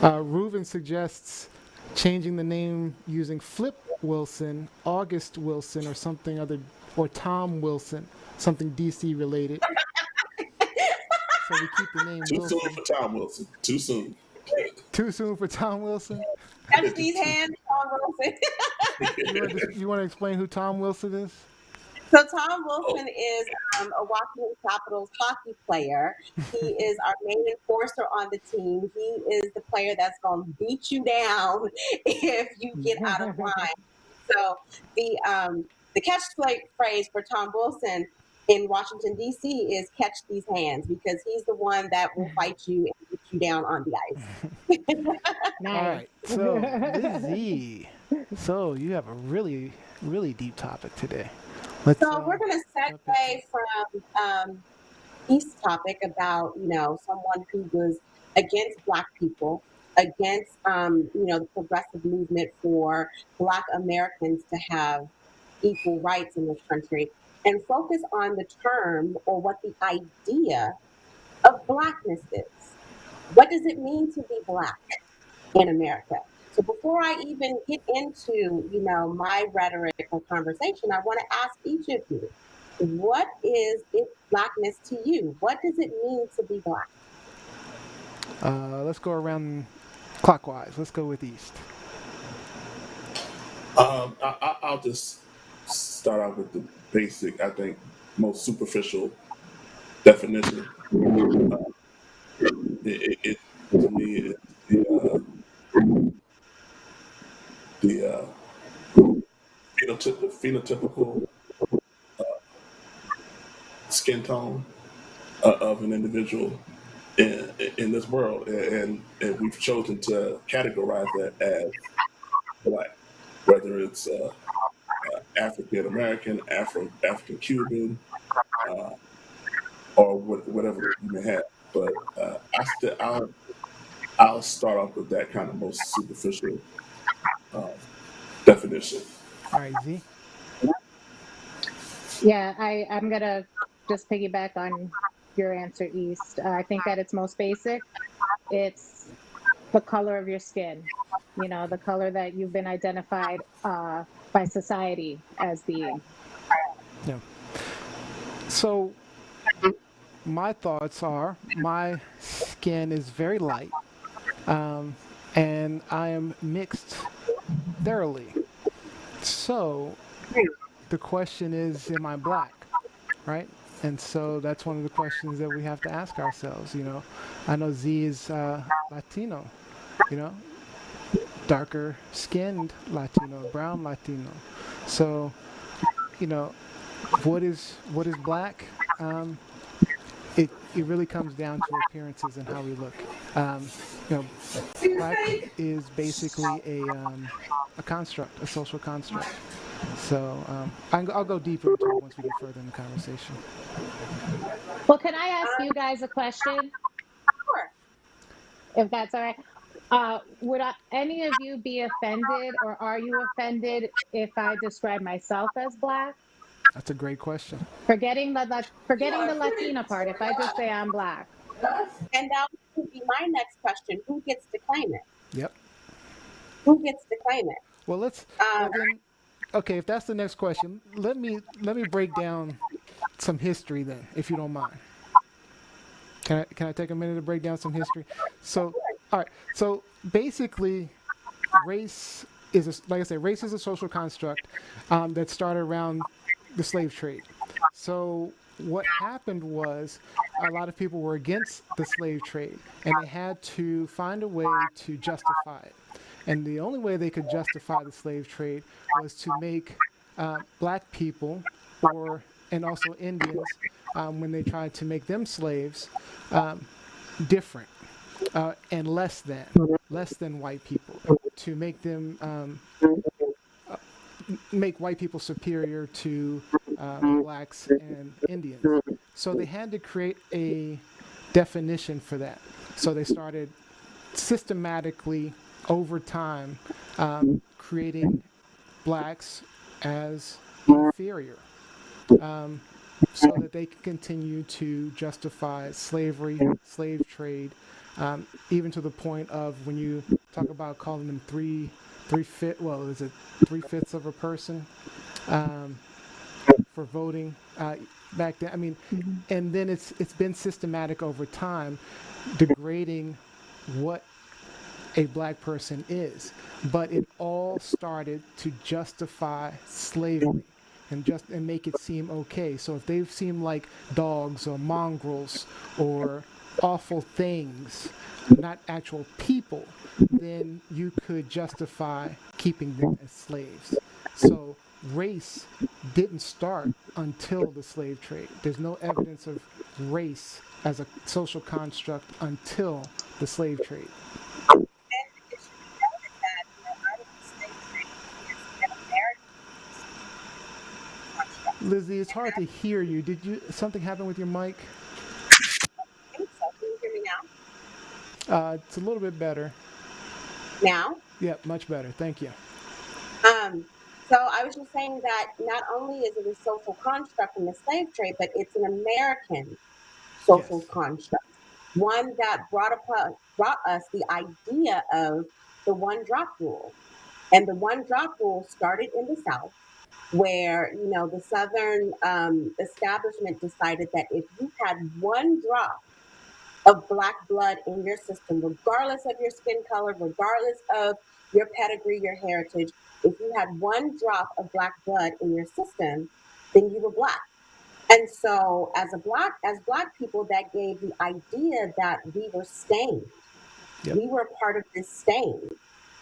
Reuven suggests changing the name using Flip Wilson, August Wilson, or something other, or Tom Wilson, something DC related. So we keep the name Too Wilson. soon for Tom Wilson. Too soon. Too soon for Tom Wilson? Catch these hands, Tom Wilson. You want to explain who Tom Wilson is? So Tom Wilson is a Washington Capitals hockey player. He is our main enforcer on the team. He is the player that's going to beat you down if you get out of line. So the catchphrase for Tom Wilson in Washington, D.C. is "catch these hands," because he's the one that will fight you and get you down on the ice. Nice. All right, so Lizzie, so you have a really, really deep topic today. So we're going to segue from East's topic about, someone who was against Black people, against, the progressive movement for Black Americans to have equal rights in this country, and focus on the term, or what the idea of Blackness is. What does it mean to be Black in America? So before I even get into, my rhetoric or conversation, I want to ask each of you, what is blackness to you? What does it mean to be black? Let's go around clockwise. Let's go with East. I'll just start out with the basic, I think, most superficial definition. It to me is the phenotypical skin tone of an individual in this world, and we've chosen to categorize that as black, whether it's African American, African Cuban, or whatever you may have. But I'll start off with that kind of most superficial definition. All right, Z. Yeah, I'm going to just piggyback on your answer, East. I think at its most basic, it's the color of your skin, the color that you've been identified by society as being. Yeah. So my thoughts are my skin is very light, and I am mixed thoroughly. So the question is, am I black? Right? And so that's one of the questions that we have to ask ourselves. I know Z is Latino, darker skinned Latino, brown Latino. So, what is black? It really comes down to appearances and how we look. Black is basically a construct, a social construct. So I'll go deeper into it once we get further in the conversation. Well, can I ask you guys a question? Sure. If that's all right. Would any of you be offended, or are you offended if I describe myself as black? That's a great question. Forgetting the Latina part, if I just say I'm black. And that would be my next question. Who gets to claim it? Yep. Who gets to claim it? Well, okay, if that's the next question, let me break down some history then, if you don't mind. Can I take a minute to break down some history? So, all right. So basically, race is race is a social construct that started around the slave trade. So what happened was a lot of people were against the slave trade, and they had to find a way to justify it. And the only way they could justify the slave trade was to make black people and also Indians, when they tried to make them slaves, different and less than white people, to make them make white people superior to blacks and Indians. So they had to create a definition for that. So they started systematically over time creating blacks as inferior, so that they could continue to justify slavery, slave trade, even to the point of when you talk about calling them three fifths of a person for voting back then. I mean, and then it's been systematic over time, degrading what a black person is. But it all started to justify slavery and make it seem okay. So if they seem like dogs or mongrels or awful things, not actual people, then you could justify keeping them as slaves. So race didn't start until the slave trade. There's no evidence of race as a social construct until the slave trade. Lizzie, it's hard to hear you. Did something happen with your mic? I think so. Can you hear me now? It's a little bit better. Now? Yeah, much better. Thank you. So I was just saying that not only is it a social construct in the slave trade, but it's an American social construct. One that brought us the idea of the one drop rule. And the one drop rule started in the South, where, the Southern establishment decided that if you had one drop of Black blood in your system, regardless of your skin color, regardless of your pedigree, your heritage, if you had one drop of Black blood in your system, then you were Black. And so as Black people, that gave the idea that we were stained. Yep. We were part of this stain.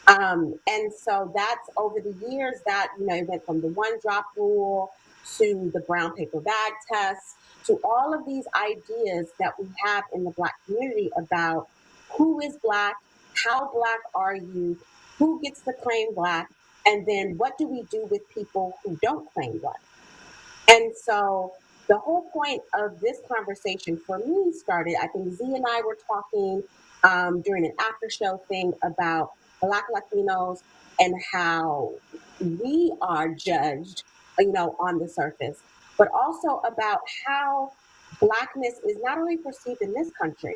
And so that's over the years that, it went from the one drop rule to the brown paper bag test to all of these ideas that we have in the Black community about who is Black, how Black are you, who gets to claim Black, and then what do we do with people who don't claim Black. And so the whole point of this conversation for me started, I think Z and I were talking during an after show thing about Black Latinos and how we are judged, on the surface, but also about how Blackness is not only perceived in this country,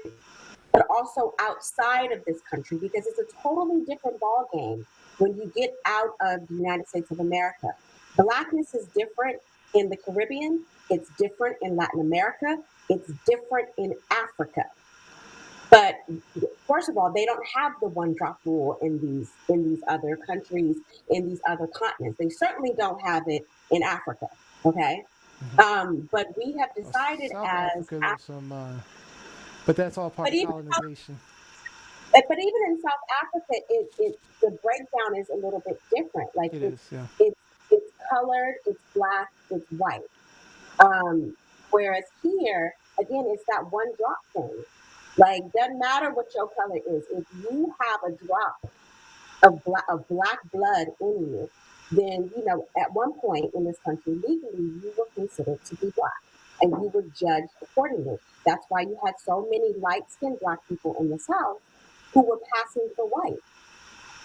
but also outside of this country, because it's a totally different ballgame when you get out of the United States of America. Blackness is different in the Caribbean, it's different in Latin America, it's different in Africa. But first of all, they don't have the one drop rule in these other countries, in these other continents. They certainly don't have it in Africa. Okay. But we have decided South as Africa, there's some, but that's all part of colonization. But even in South Africa, the breakdown is a little bit different. Like it's colored, it's Black, it's white. Whereas here, again, it's that one drop thing. Like, doesn't matter what your color is. If you have a drop of Black blood in you, then, at one point in this country, legally, you were considered to be Black and you were judged accordingly. That's why you had so many light-skinned Black people in the South who were passing for white,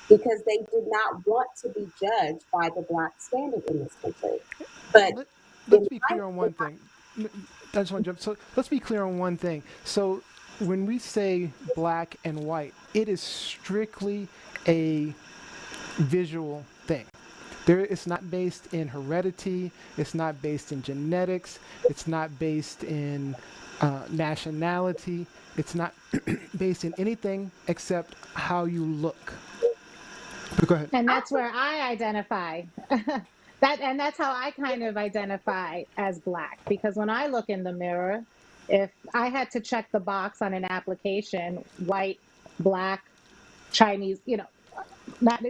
because they did not want to be judged by the Black standard in this country. But let's be clear on one thing. I just want to jump. So let's be clear on one thing. So when we say Black and white, it is strictly a visual thing. It's not based in heredity. It's not based in genetics. It's not based in nationality. It's not based in anything except how you look. But go ahead. And that's where I identify. That's how I kind of identify as Black, because when I look in the mirror, if I had to check the box on an application, white, Black, Chinese, not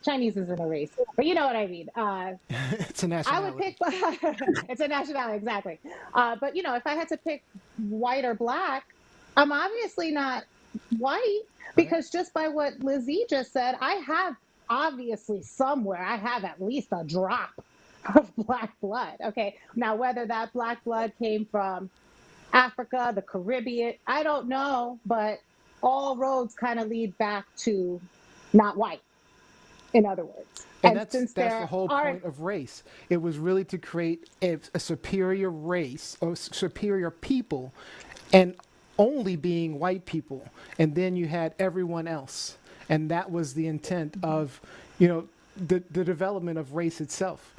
Chinese isn't a race, but you know what I mean. It's a nationality. I would pick. It's a nationality, exactly. But if I had to pick white or Black, I'm obviously not white, because just by what Lizzie just said, I have obviously somewhere I have at least a drop of Black blood. Okay, now whether that Black blood came from Africa, the Caribbean, I don't know, but all roads kind of lead back to not white, in other words. And that's the whole point of race. It was really to create a superior race or superior people, and only being white people. And then you had everyone else. And that was the intent of, the development of race itself.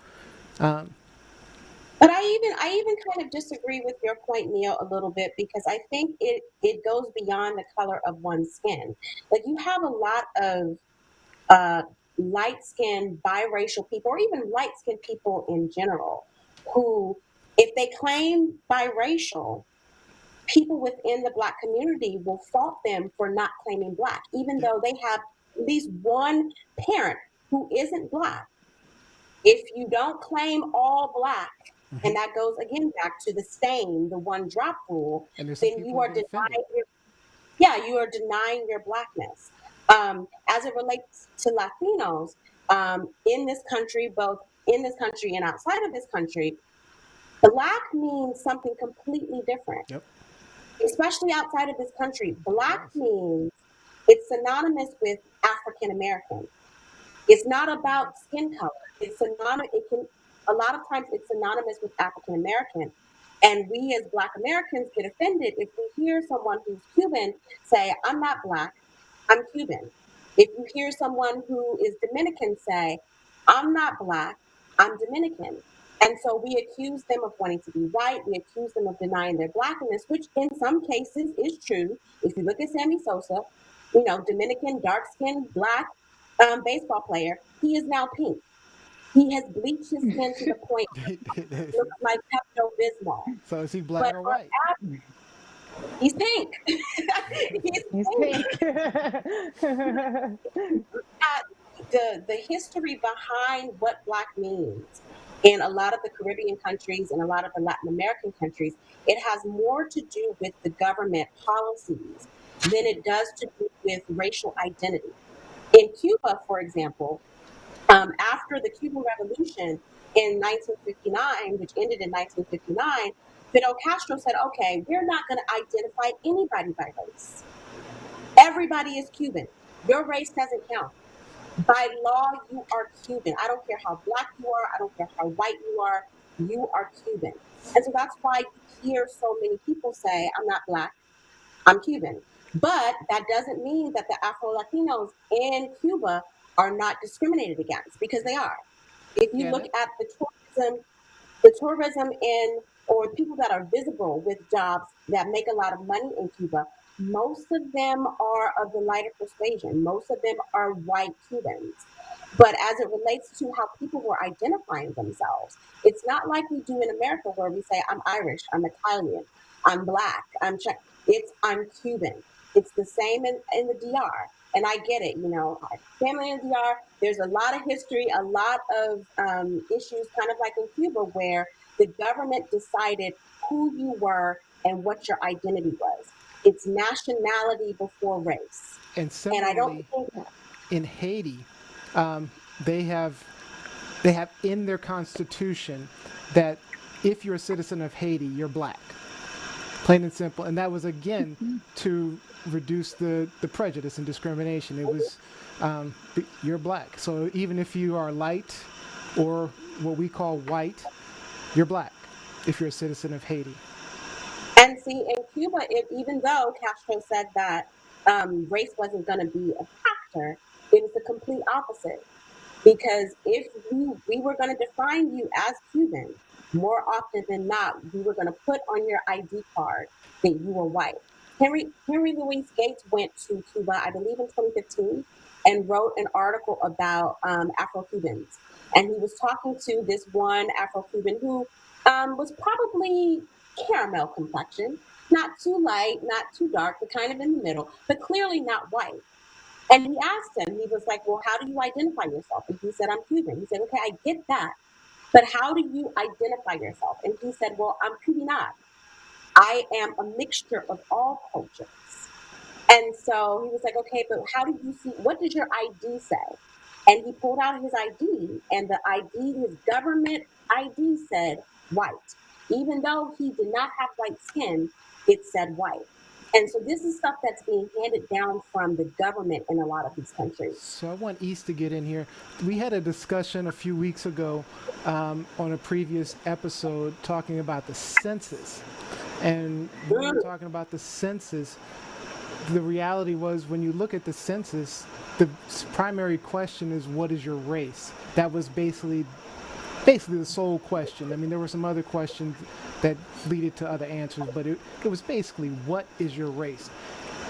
But I even kind of disagree with your point, Neil, a little bit, because I think it goes beyond the color of one's skin. Like, you have a lot of light-skinned, biracial people, or even light-skinned people in general, who, if they claim biracial, people within the Black community will fault them for not claiming Black, even though they have at least one parent who isn't Black. If you don't claim all Black, and that goes again back to the stain, the one drop rule, then you are denying your Blackness. As it relates to Latinos, in this country, both in this country and outside of this country, Black means something completely different. Yep. Especially outside of this country. Black means it's synonymous with African American. It's not about skin color. A lot of times it's synonymous with African American. And we as Black Americans get offended if we hear someone who's Cuban say, I'm not Black, I'm Cuban. If you hear someone who is Dominican say, I'm not Black, I'm Dominican. And so we accuse them of wanting to be white. We accuse them of denying their Blackness, which in some cases is true. If you look at Sammy Sosa, Dominican, dark-skinned, Black baseball player, he is now pink. He has bleached his skin to the point it looks like Pepto-Bismol. So is he black But or white? he's pink. He's pink. The history behind what Black means in a lot of the Caribbean countries and a lot of the Latin American countries, it has more to do with the government policies than it does to do with racial identity. In Cuba, for example, after the Cuban Revolution in 1959, which ended in 1959, Fidel Castro said, okay, we're not going to identify anybody by race. Everybody is Cuban. Your race doesn't count. By law, you are Cuban. I don't care how Black you are. I don't care how white you are Cuban. And so that's why you hear so many people say, I'm not Black, I'm Cuban. But that doesn't mean that the Afro-Latinos in Cuba are not discriminated against, because they are. If you look at the tourism or people that are visible with jobs that make a lot of money in Cuba, most of them are of the lighter persuasion. Most of them are white Cubans. But as it relates to how people were identifying themselves, it's not like we do in America where we say, I'm Irish, I'm Italian, I'm Black, I'm Cuban. It's the same in the DR. And I get it, I have family in the DR. There's a lot of history, a lot of issues, kind of like in Cuba, where the government decided who you were and what your identity was. It's nationality before race. And similarly, I don't think in Haiti, they have in their constitution that if you're a citizen of Haiti, you're Black. Plain and simple. And that was, again, to reduce the prejudice and discrimination. It was, you're Black. So even if you are light or what we call white, you're Black if you're a citizen of Haiti. And see, in Cuba, even though Castro said that race wasn't going to be a factor, it was the complete opposite. Because if we were going to define you as Cuban, more often than not, we were going to put on your ID card that you were white. Henry Louis Gates went to Cuba, I believe in 2015, and wrote an article about Afro-Cubans. And he was talking to this one Afro-Cuban who was probably caramel complexion, not too light, not too dark, but kind of in the middle, but clearly not white. And he asked him, he was like, well, how do you identify yourself? And he said, I'm Cuban. He said, okay, I get that. But how do you identify yourself? And he said, well, I'm Cubanat. I am a mixture of all cultures. And so he was like, okay, but how do you see, what does your ID say? And he pulled out his ID, and the ID, his government ID said white. Even though he did not have white skin, it said white. And so this is stuff that's being handed down from the government in a lot of these countries. So I want East to get in here. We had a discussion a few weeks ago on a previous episode talking about the census. And when we were talking about the census, the reality was when you look at the census, the primary question is, what is your race? That was basically the sole question. I mean, there were some other questions that leaded to other answers, but it was basically, what is your race?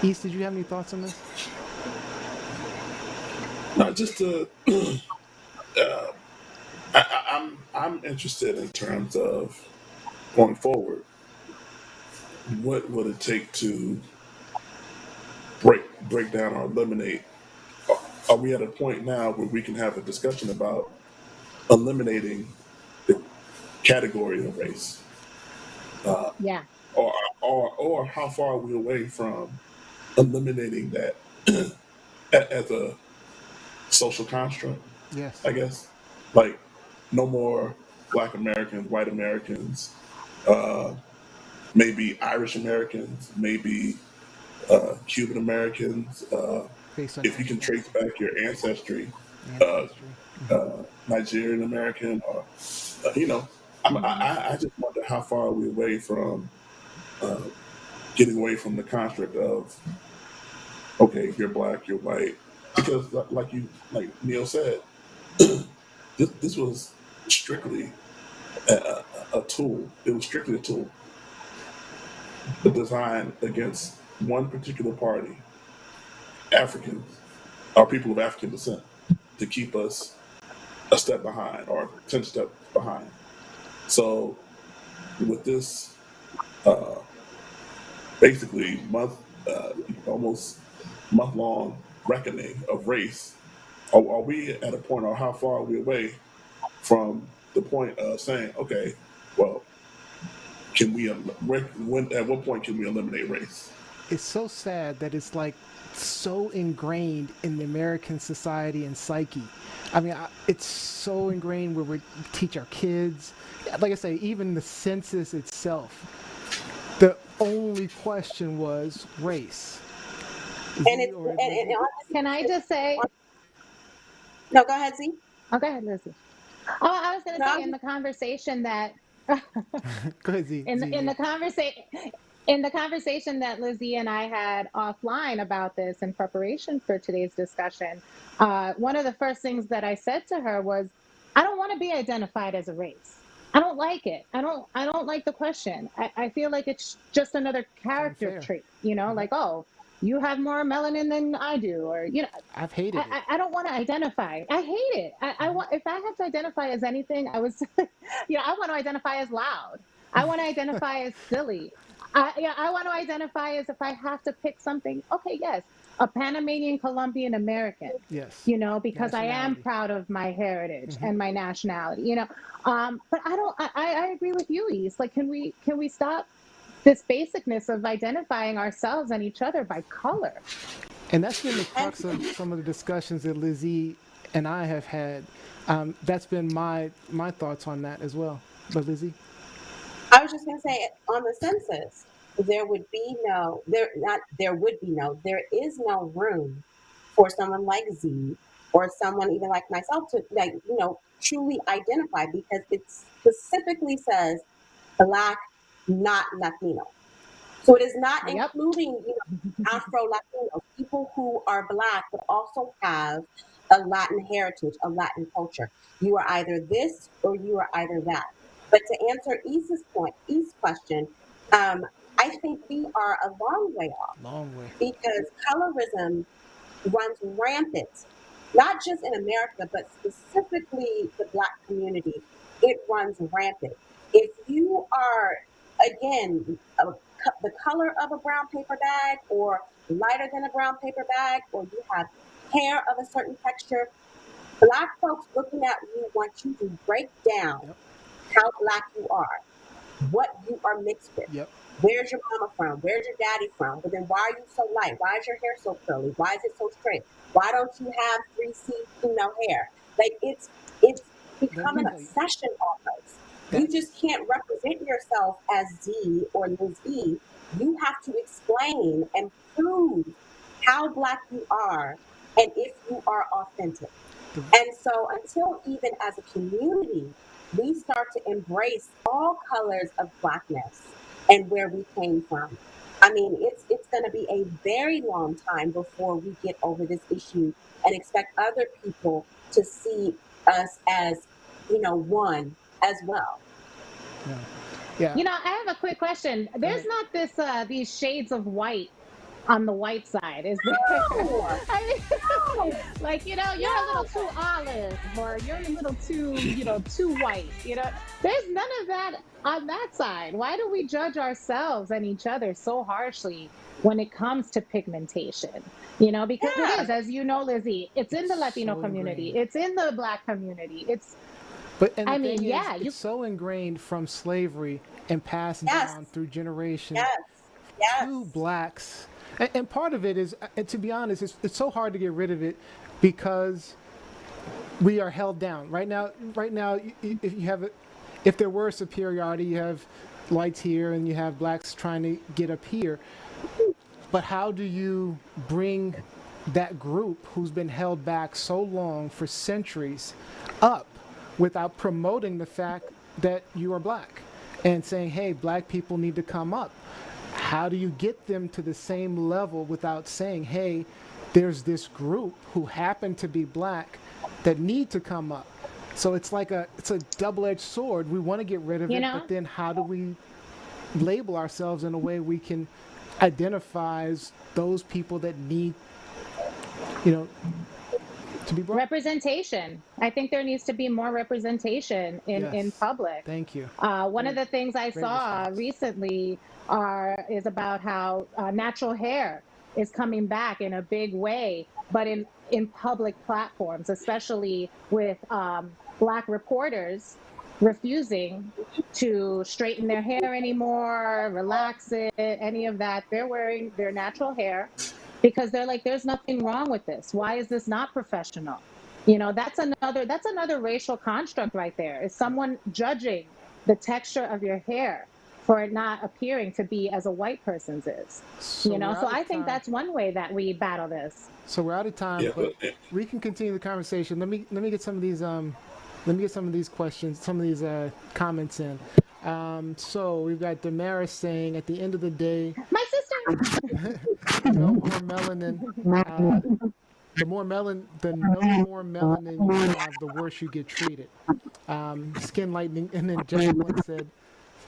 East, did you have any thoughts on this? No, just to, I'm interested in terms of going forward. What would it take to break down or eliminate? Are we at a point now where we can have a discussion about eliminating the category of race? Yeah. Or how far are we away from eliminating that as a social construct? Yes. I guess. Like, no more Black Americans, white Americans, maybe Irish Americans, maybe Cuban Americans. If you can trace back your ancestry, Nigerian American, or I just wonder how far are we away from getting away from the construct of, okay, you're Black, you're white, because like Neil said, this was strictly a tool. It was strictly a tool designed against one particular party, Africans, or people of African descent, to keep us a step behind or 10 steps behind. So with this basically almost month-long reckoning of race, are we at a point, or how far are we away from the point of saying, okay, well, can we, at what point can we eliminate race? It's so sad that it's like so ingrained in the American society and psyche. I mean, it's so ingrained where we teach our kids. Like I say, even the census itself, the only question was race. Can I just say? No, go ahead, Z. Oh, go ahead, Lizzie. Oh, I was going to say in the conversation that go ahead, Z. in the conversation that Lizzie and I had offline about this in preparation for today's discussion, one of the first things that I said to her was, I don't want to be identified as a race. I don't like it. I don't like the question. I feel like it's just another character trait, like, oh, you have more melanin than I do, or I've hated it. I don't want to identify. I hate it. I want, if I have to identify as anything, I was, I want to identify as loud. I want to identify as silly. I want to identify as, if I have to pick something. Okay, yes, a Panamanian Colombian American. Yes. Because I am proud of my heritage and my nationality. But I agree with you, East. Like, can we stop this basicness of identifying ourselves and each other by color? And that's been the crux of some of the discussions that Lizzie and I have had. That's been my thoughts on that as well. But Lizzie? I was just going to say, on the census, there is no room for someone like Z or someone even like myself to, truly identify, because it specifically says Black, not Latino. So it is not including Afro-Latinos, people who are Black but also have a Latin heritage, a Latin culture. You are either this or you are either that. But to answer East's question, I think we are a long way off. Long way. Because colorism runs rampant, not just in America, but specifically the Black community. It runs rampant. If you are, again, the color of a brown paper bag, or lighter than a brown paper bag, or you have hair of a certain texture, Black folks looking at you want you to break down how Black you are, what you are mixed with. Yep. Where's your mama from? Where's your daddy from? But then why are you so light? Why is your hair so curly? Why is it so straight? Why don't you have 3C, hair? Like, it's become an obsession almost. You just can't represent yourself as Z or Liz E. You have to explain and prove how Black you are and if you are authentic. And so until, even as a community, we start to embrace all colors of Blackness and where we came from, I mean, it's going to be a very long time before we get over this issue and expect other people to see us as, one as well. Yeah. I have a quick question. There's not these shades of white on the white side, is there? No. Like, you're a little too olive, or you're a little too, too white. There's none of that on that side. Why do we judge ourselves and each other so harshly when it comes to pigmentation? Because it is, as you know, Lizzie, it's in the Latino community, it's in the Black community, it's. But it's so ingrained from slavery and passed down through generations to Blacks. And part of it is, to be honest, it's so hard to get rid of it because we are held down. Right now, if there were superiority, you have whites here and you have Blacks trying to get up here. But how do you bring that group who's been held back so long for centuries up without promoting the fact that you are Black and saying, hey, Black people need to come up? How do you get them to the same level without saying, hey, there's this group who happen to be black that need to come up. So it's a double-edged sword. We want to get rid of it, but then how do we label ourselves in a way we can identify as those people that need, to be brought? Representation. I think there needs to be more representation in public. Thank you. One of the things I saw recently is about how natural hair is coming back in a big way, but in public platforms, especially with Black reporters refusing to straighten their hair anymore, relax it, any of that. They're wearing their natural hair because they're like, there's nothing wrong with this. Why is this not professional? That's another racial construct right there. Is someone judging the texture of your hair for it not appearing to be as a white person's is? So I think that's one way that we battle this. So we're out of time, but we can continue the conversation. Let me get some of these questions, some of these comments in. So we've got Damaris saying, at the end of the day, my sister, no more melanin. The no more melanin you have, the worse you get treated. Skin lightening, and then Jacqueline said,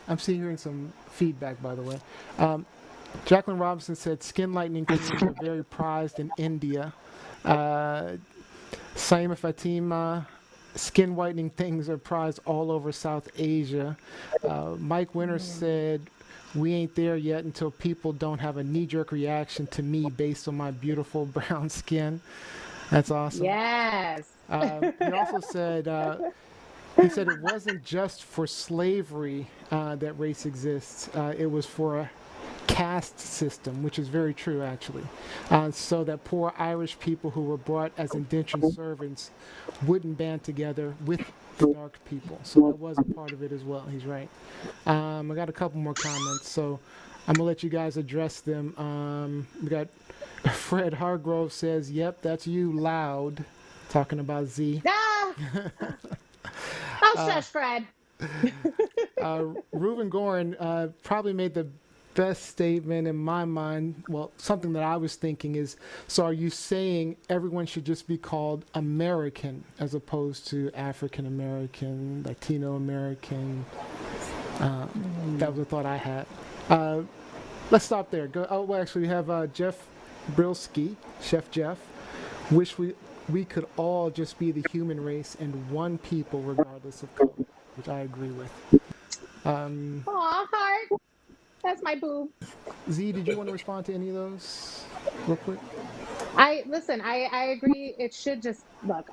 I'm hearing some feedback, by the way. Jacqueline Robinson said, skin lightening creams are very prized in India. Saima Fatima, skin whitening things are prized all over South Asia. Mike Winter said, we ain't there yet until people don't have a knee-jerk reaction to me based on my beautiful brown skin. That's awesome. Yes. He also said, it wasn't just for slavery that race exists. It was for a caste system, which is very true, actually. So that poor Irish people who were brought as indentured servants wouldn't band together with the dark people. So that was a part of it as well. He's right. I got a couple more comments, so I'm going to let you guys address them. We got Fred Hargrove says, yep, that's you, loud, talking about Z. Ah! Oh, shush, Fred. Reuben Gorin probably made the best statement in my mind. Well, something that I was thinking is, so are you saying everyone should just be called American as opposed to African American, Latino American? That was a thought I had. Let's stop there. Actually, we have Jeff Brilski, Chef Jeff. Wish we could all just be the human race and one people regardless of color, which I agree with. Aw, heart. That's my boob. Z, did you want to respond to any of those real quick? I agree. It should just, look,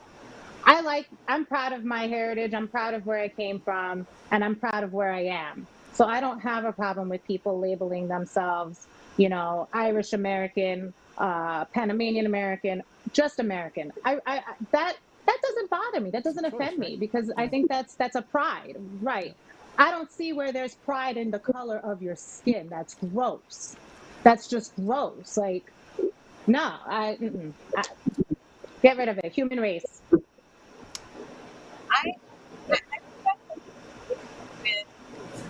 I'm proud of my heritage. I'm proud of where I came from, and I'm proud of where I am. So I don't have a problem with people labeling themselves, Irish American, Panamanian American, just American. That doesn't bother me. That doesn't offend me, because I think that's a pride, right? I don't see where there's pride in the color of your skin. That's gross. That's just gross. Like, no, get rid of it. Human race.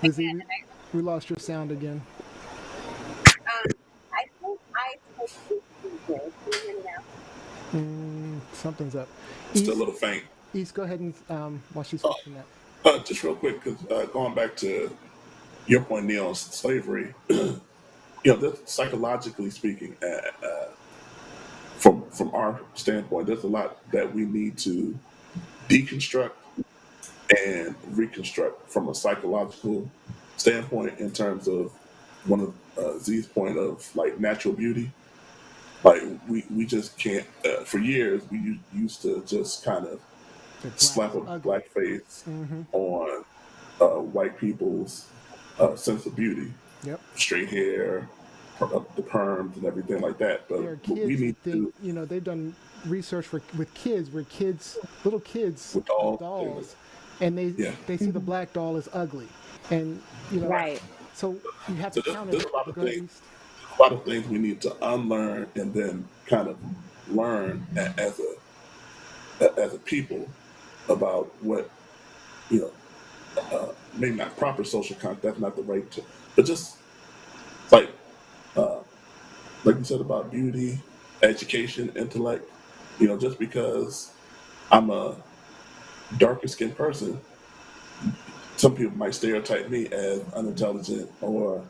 Lizzie, we lost your sound again. I think I spoke to you. Can you hear me now? Something's up. Still a little faint. East, go ahead and while she's fixing that. Just real quick, because going back to your point, Neil, on slavery, psychologically speaking, from our standpoint, there's a lot that we need to deconstruct and reconstruct from a psychological standpoint in terms of one of Z's point of like natural beauty. Like we just can't. For years, we used to just kind of slap a black face on white people's sense of beauty. Yep. Straight hair, the perms, and everything like that. But what we need to, they've done research with kids, where little kids with dolls, and they see the black doll as ugly, and right. So you have to counter. There's a lot of things we need to unlearn and then kind of learn as a people about what maybe not proper social contact, that's not the right term, but just like you said about beauty education, intellect. Just because I'm a darker skinned person, some people might stereotype me as unintelligent or,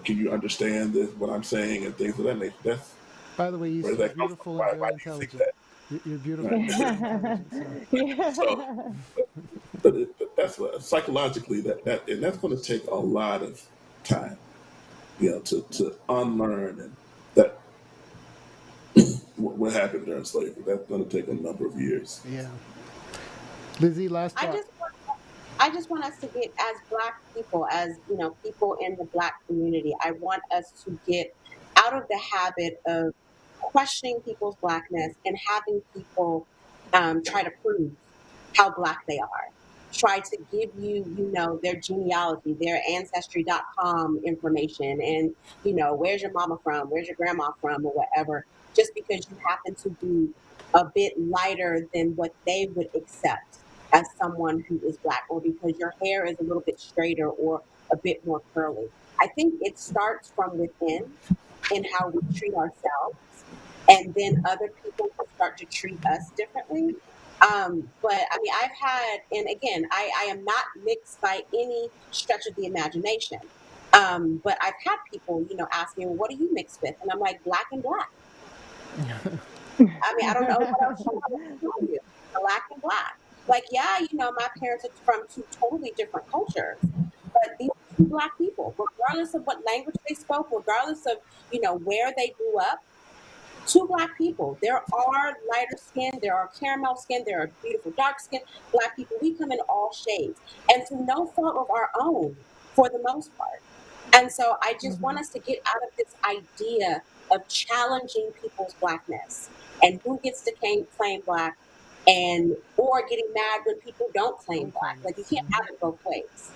can you understand what I'm saying and things of that nature. That's By the way, where you're that comes from. beautiful and Why very do you think intelligent. that? You're beautiful and very Right. intelligent. So. So, but that's what, psychologically and that's going to take a lot of time, to unlearn and that what happened during slavery. That's going to take a number of years. Yeah. Lizzie, last thought. I just want us to get, as Black people, as people in the Black community, I want us to get out of the habit of questioning people's Blackness and having people try to prove how Black they are. Try to give you, their genealogy, their ancestry.com information, and where's your mama from, where's your grandma from, or whatever, just because you happen to be a bit lighter than what they would accept as someone who is Black, or because your hair is a little bit straighter or a bit more curly. I think it starts from within in how we treat ourselves, and then other people will start to treat us differently. But I mean, I've had, and again, I am not mixed by any stretch of the imagination. But I've had people, ask me, well, what are you mixed with? And I'm like, Black and Black. I mean, I don't know what else you want me to tell you. Black and Black. Like, yeah, my parents are from two totally different cultures, but these are two Black people, regardless of what language they spoke, regardless of, where they grew up. Two Black people. There are lighter skin, there are caramel skin, there are beautiful dark skin Black people. We come in all shades, and through no fault of our own, for the most part. And so I just want us to get out of this idea of challenging people's Blackness and who gets to claim Black, or getting mad when people don't claim Black. Like, you can't have it both ways.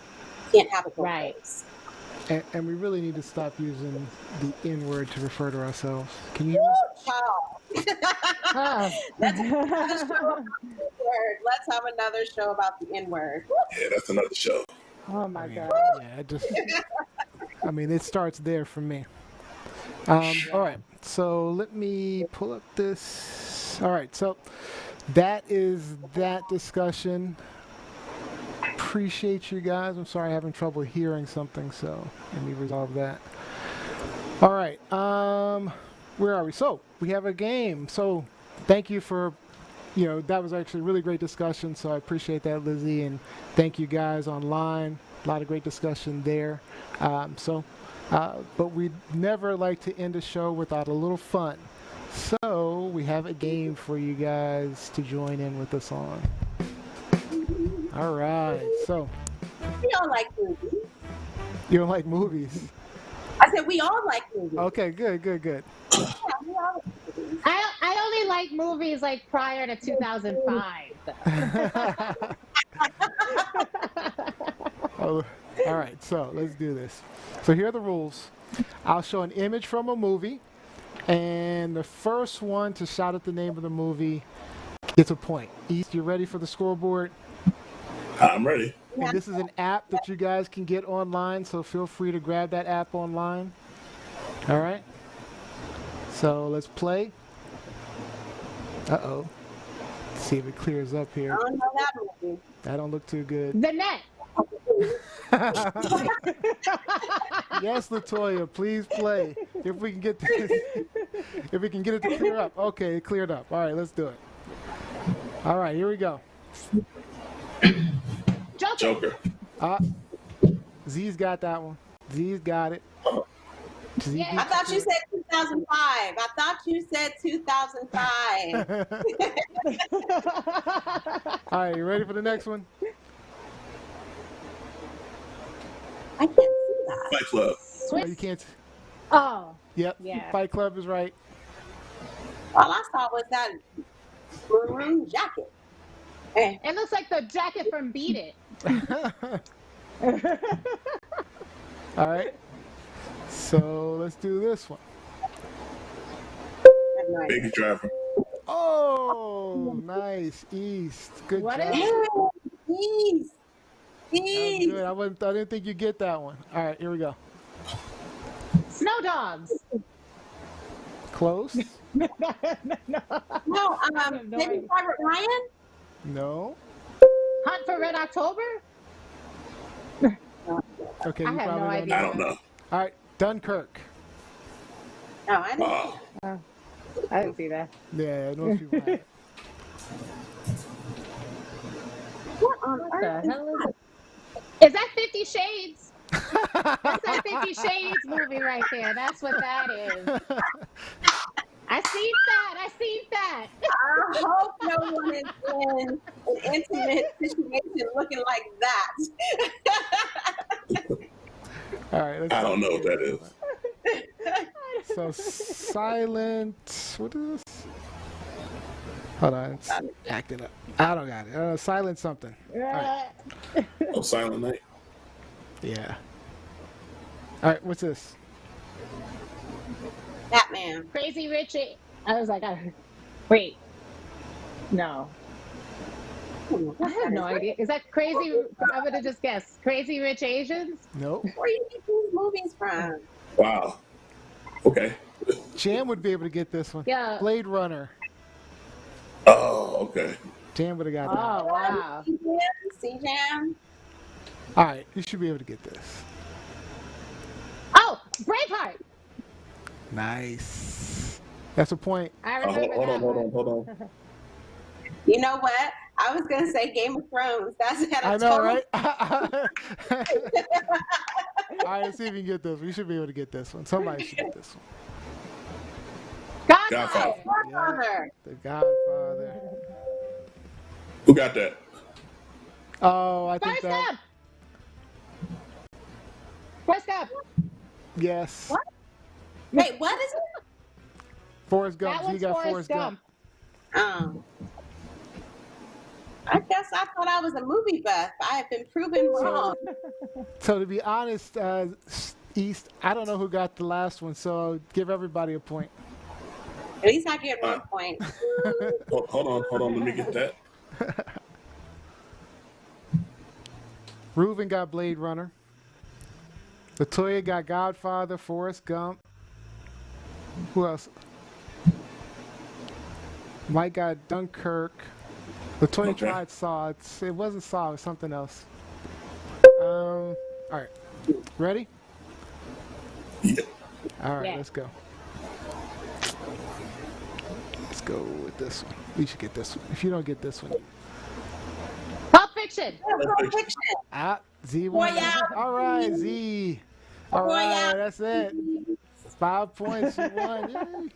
You can't have it both ways. And we really need to stop using the N word to refer to ourselves. Can you? Let's have another show about the N word. Yeah, that's another show. Oh my God. Yeah, I mean, it starts there for me. All right, so let me pull up this. All right, so that is that discussion. Appreciate you guys. I'm sorry, I'm having trouble hearing something, so let me resolve that. All right, where are we? So we have a game. So thank you for, that was actually a really great discussion. So I appreciate that, Lizzie, and thank you guys online. A lot of great discussion there. But we'd never like to end a show without a little fun. So we have a game for you guys to join in with us on. All right, so. We all like movies. You don't like movies? I said we all like movies. Okay, good. Yeah, we all like movies. I only like movies like prior to 2005. All right, so let's do this. So here are the rules. I'll show an image from a movie, and the first one to shout at the name of the movie gets a point. East, you ready for the scoreboard? I'm ready. And this is an app that you guys can get online, so feel free to grab that app online. All right? So let's play. Uh-oh. Let's see if it clears up here. I don't know that movie. That don't look too good. The Net. Yes, Latoya, please play. If we can get this, if we can get it to clear up. Okay, it cleared up. All right, let's do it. All right, here we go. Joker. Z's got that one. Z's got it. Z I thought you said 2005. I thought you said 2005. All right, you ready for the next one? I can't see that. Fight Club. Oh, you can't. Oh. Yep. Yeah. Fight Club is right. All I saw was that maroon jacket. Hey. It looks like the jacket from Beat It. All right. So let's do this one. Baby Driver. Oh, nice. East. Good What job. is it? East. Good. I didn't think you'd get that one. All right, here we go. Snow Dogs. Close? No, maybe Private Ryan? No. Hunt for Red October? Okay, I you have probably no don't idea. I don't know. All right, Dunkirk. No, I didn't. I didn't see that. Yeah, most people have it. What on What earth? the hell is it? Is that 50 Shades? That's that 50 Shades movie right there. That's what that is. I seen that. I hope no one is in an intimate situation looking like that. All right, let's I don't know what that is. So silent. What is this? Hold on, it's acting up. I don't got it. Silent something. All right. Oh, Silent Night. Yeah. All right, what's this? Batman. Crazy Rich. I was like, wait. No. I have no idea. Is that crazy? I would have just guessed. Crazy Rich Asians? Nope. Where do you get these movies from? Wow. Okay. Jam would be able to get this one. Yeah. Blade Runner. Oh, okay. Jam would have got that. Oh, wow. C-Jam. All right, you should be able to get this. Oh, Braveheart. Nice. That's a point. I remember Hold on. You know what? I was going to say Game of Thrones. That's had a I know, total... right? All right, let's see if you can get this one. You should be able to get this one. Somebody should get this one. Godfather. Godfather. Yeah, the Godfather. Who got that? Oh, I think Forrest that. Gump. Forrest Gump. Yes. What? Wait, what is it? Forrest Gump. That You was got Forrest Gump. I guess I thought I was a movie buff. I have been proven wrong. So to be honest, East, I don't know who got the last one, so I'll give everybody a point. At least I get 1 point. Hold on. Let me get that. Reuven got Blade Runner. Latoya got Godfather, Forrest Gump. Who else? Mike got Dunkirk. Latoya tried Saw. It wasn't Saw, it was something else. All right. Ready? Yeah. All right, let's go. Let's go with this one. You should get this one. If you don't get this one. Pulp Fiction. Pulp Fiction. Z won. All right, Z. All right, that's it. 5 points, you won. Yay.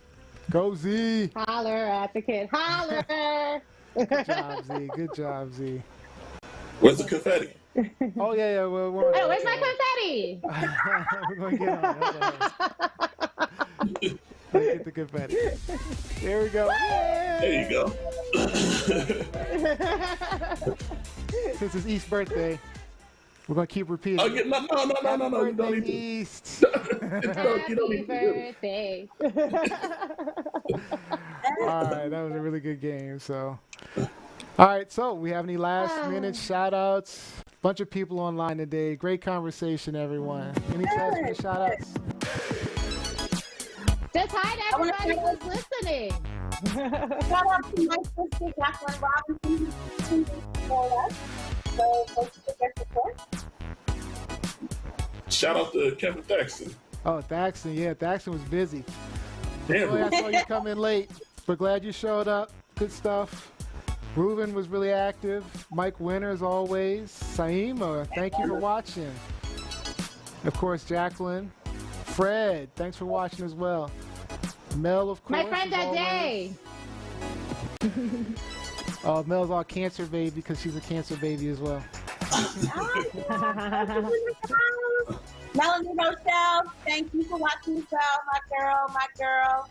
Go Z. Holler at the kid. Holler. Good job, Z. Good job, Z. Where's the confetti? Oh, yeah. We're Where's my confetti? We're going to get on it. Let's get the confetti. There we go. Yay. There you go. Since it's East's birthday, we're going to keep repeating. No. You don't need to. East. Happy birthday. All right, that was a really good game. So, all right, so we have any last minute shout outs? Bunch of people online today. Great conversation, everyone. Any last minute shout outs? Just hi to everybody who's listening. Shout out to my sister, Jacqueline Robinson, who's TLS. So, folks, get support. Shout out to Kevin Thaxton. Oh, Thaxton. Yeah, Thaxton was busy. Damn. Boy, I saw you come in late, but glad you showed up. Good stuff. Reuven was really active. Mike Winter, as always. Saima, thank you for watching. Of course, Jacqueline. Fred, thanks for watching as well. Mel, of course. My friend Ade. Mel's all cancer baby because she's a cancer baby as well. Melanie Rochelle, thank you for watching as well, my girl.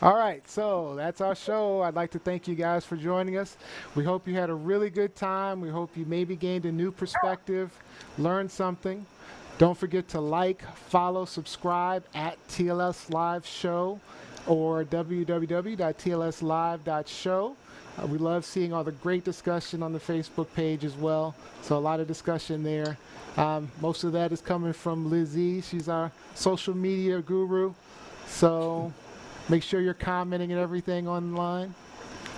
All right, so that's our show. I'd like to thank you guys for joining us. We hope you had a really good time. We hope you maybe gained a new perspective, learned something. Don't forget to like, follow, subscribe at TLS Live Show or www.tlslive.show. We love seeing all the great discussion on the Facebook page as well. So a lot of discussion there. Most of that is coming from Lizzie. She's our social media guru. So make sure you're commenting and everything online.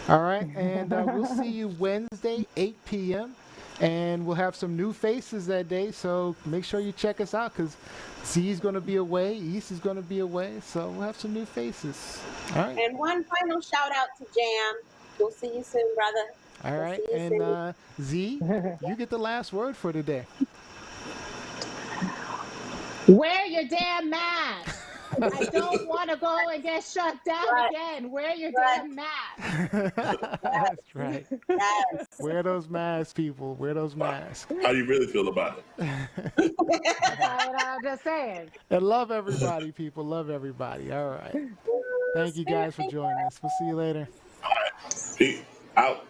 All right, and we'll see you Wednesday, 8 p.m. And we'll have some new faces that day, so make sure you check us out because Z's going to be away, East is going to be away, so we'll have some new faces. All right. And one final shout out to Jam. We'll see you soon, brother. All right, and Z, you get the last word for today. Wear your damn mask. I don't want to go and get shut down again. Wear your damn mask. That's right. Yes. Wear those masks, people. Wear those masks. How you really feel about it? I'm just saying. And love everybody, people. Love everybody. All right. Thank you guys for joining us. We'll see you later. All right. Peace out.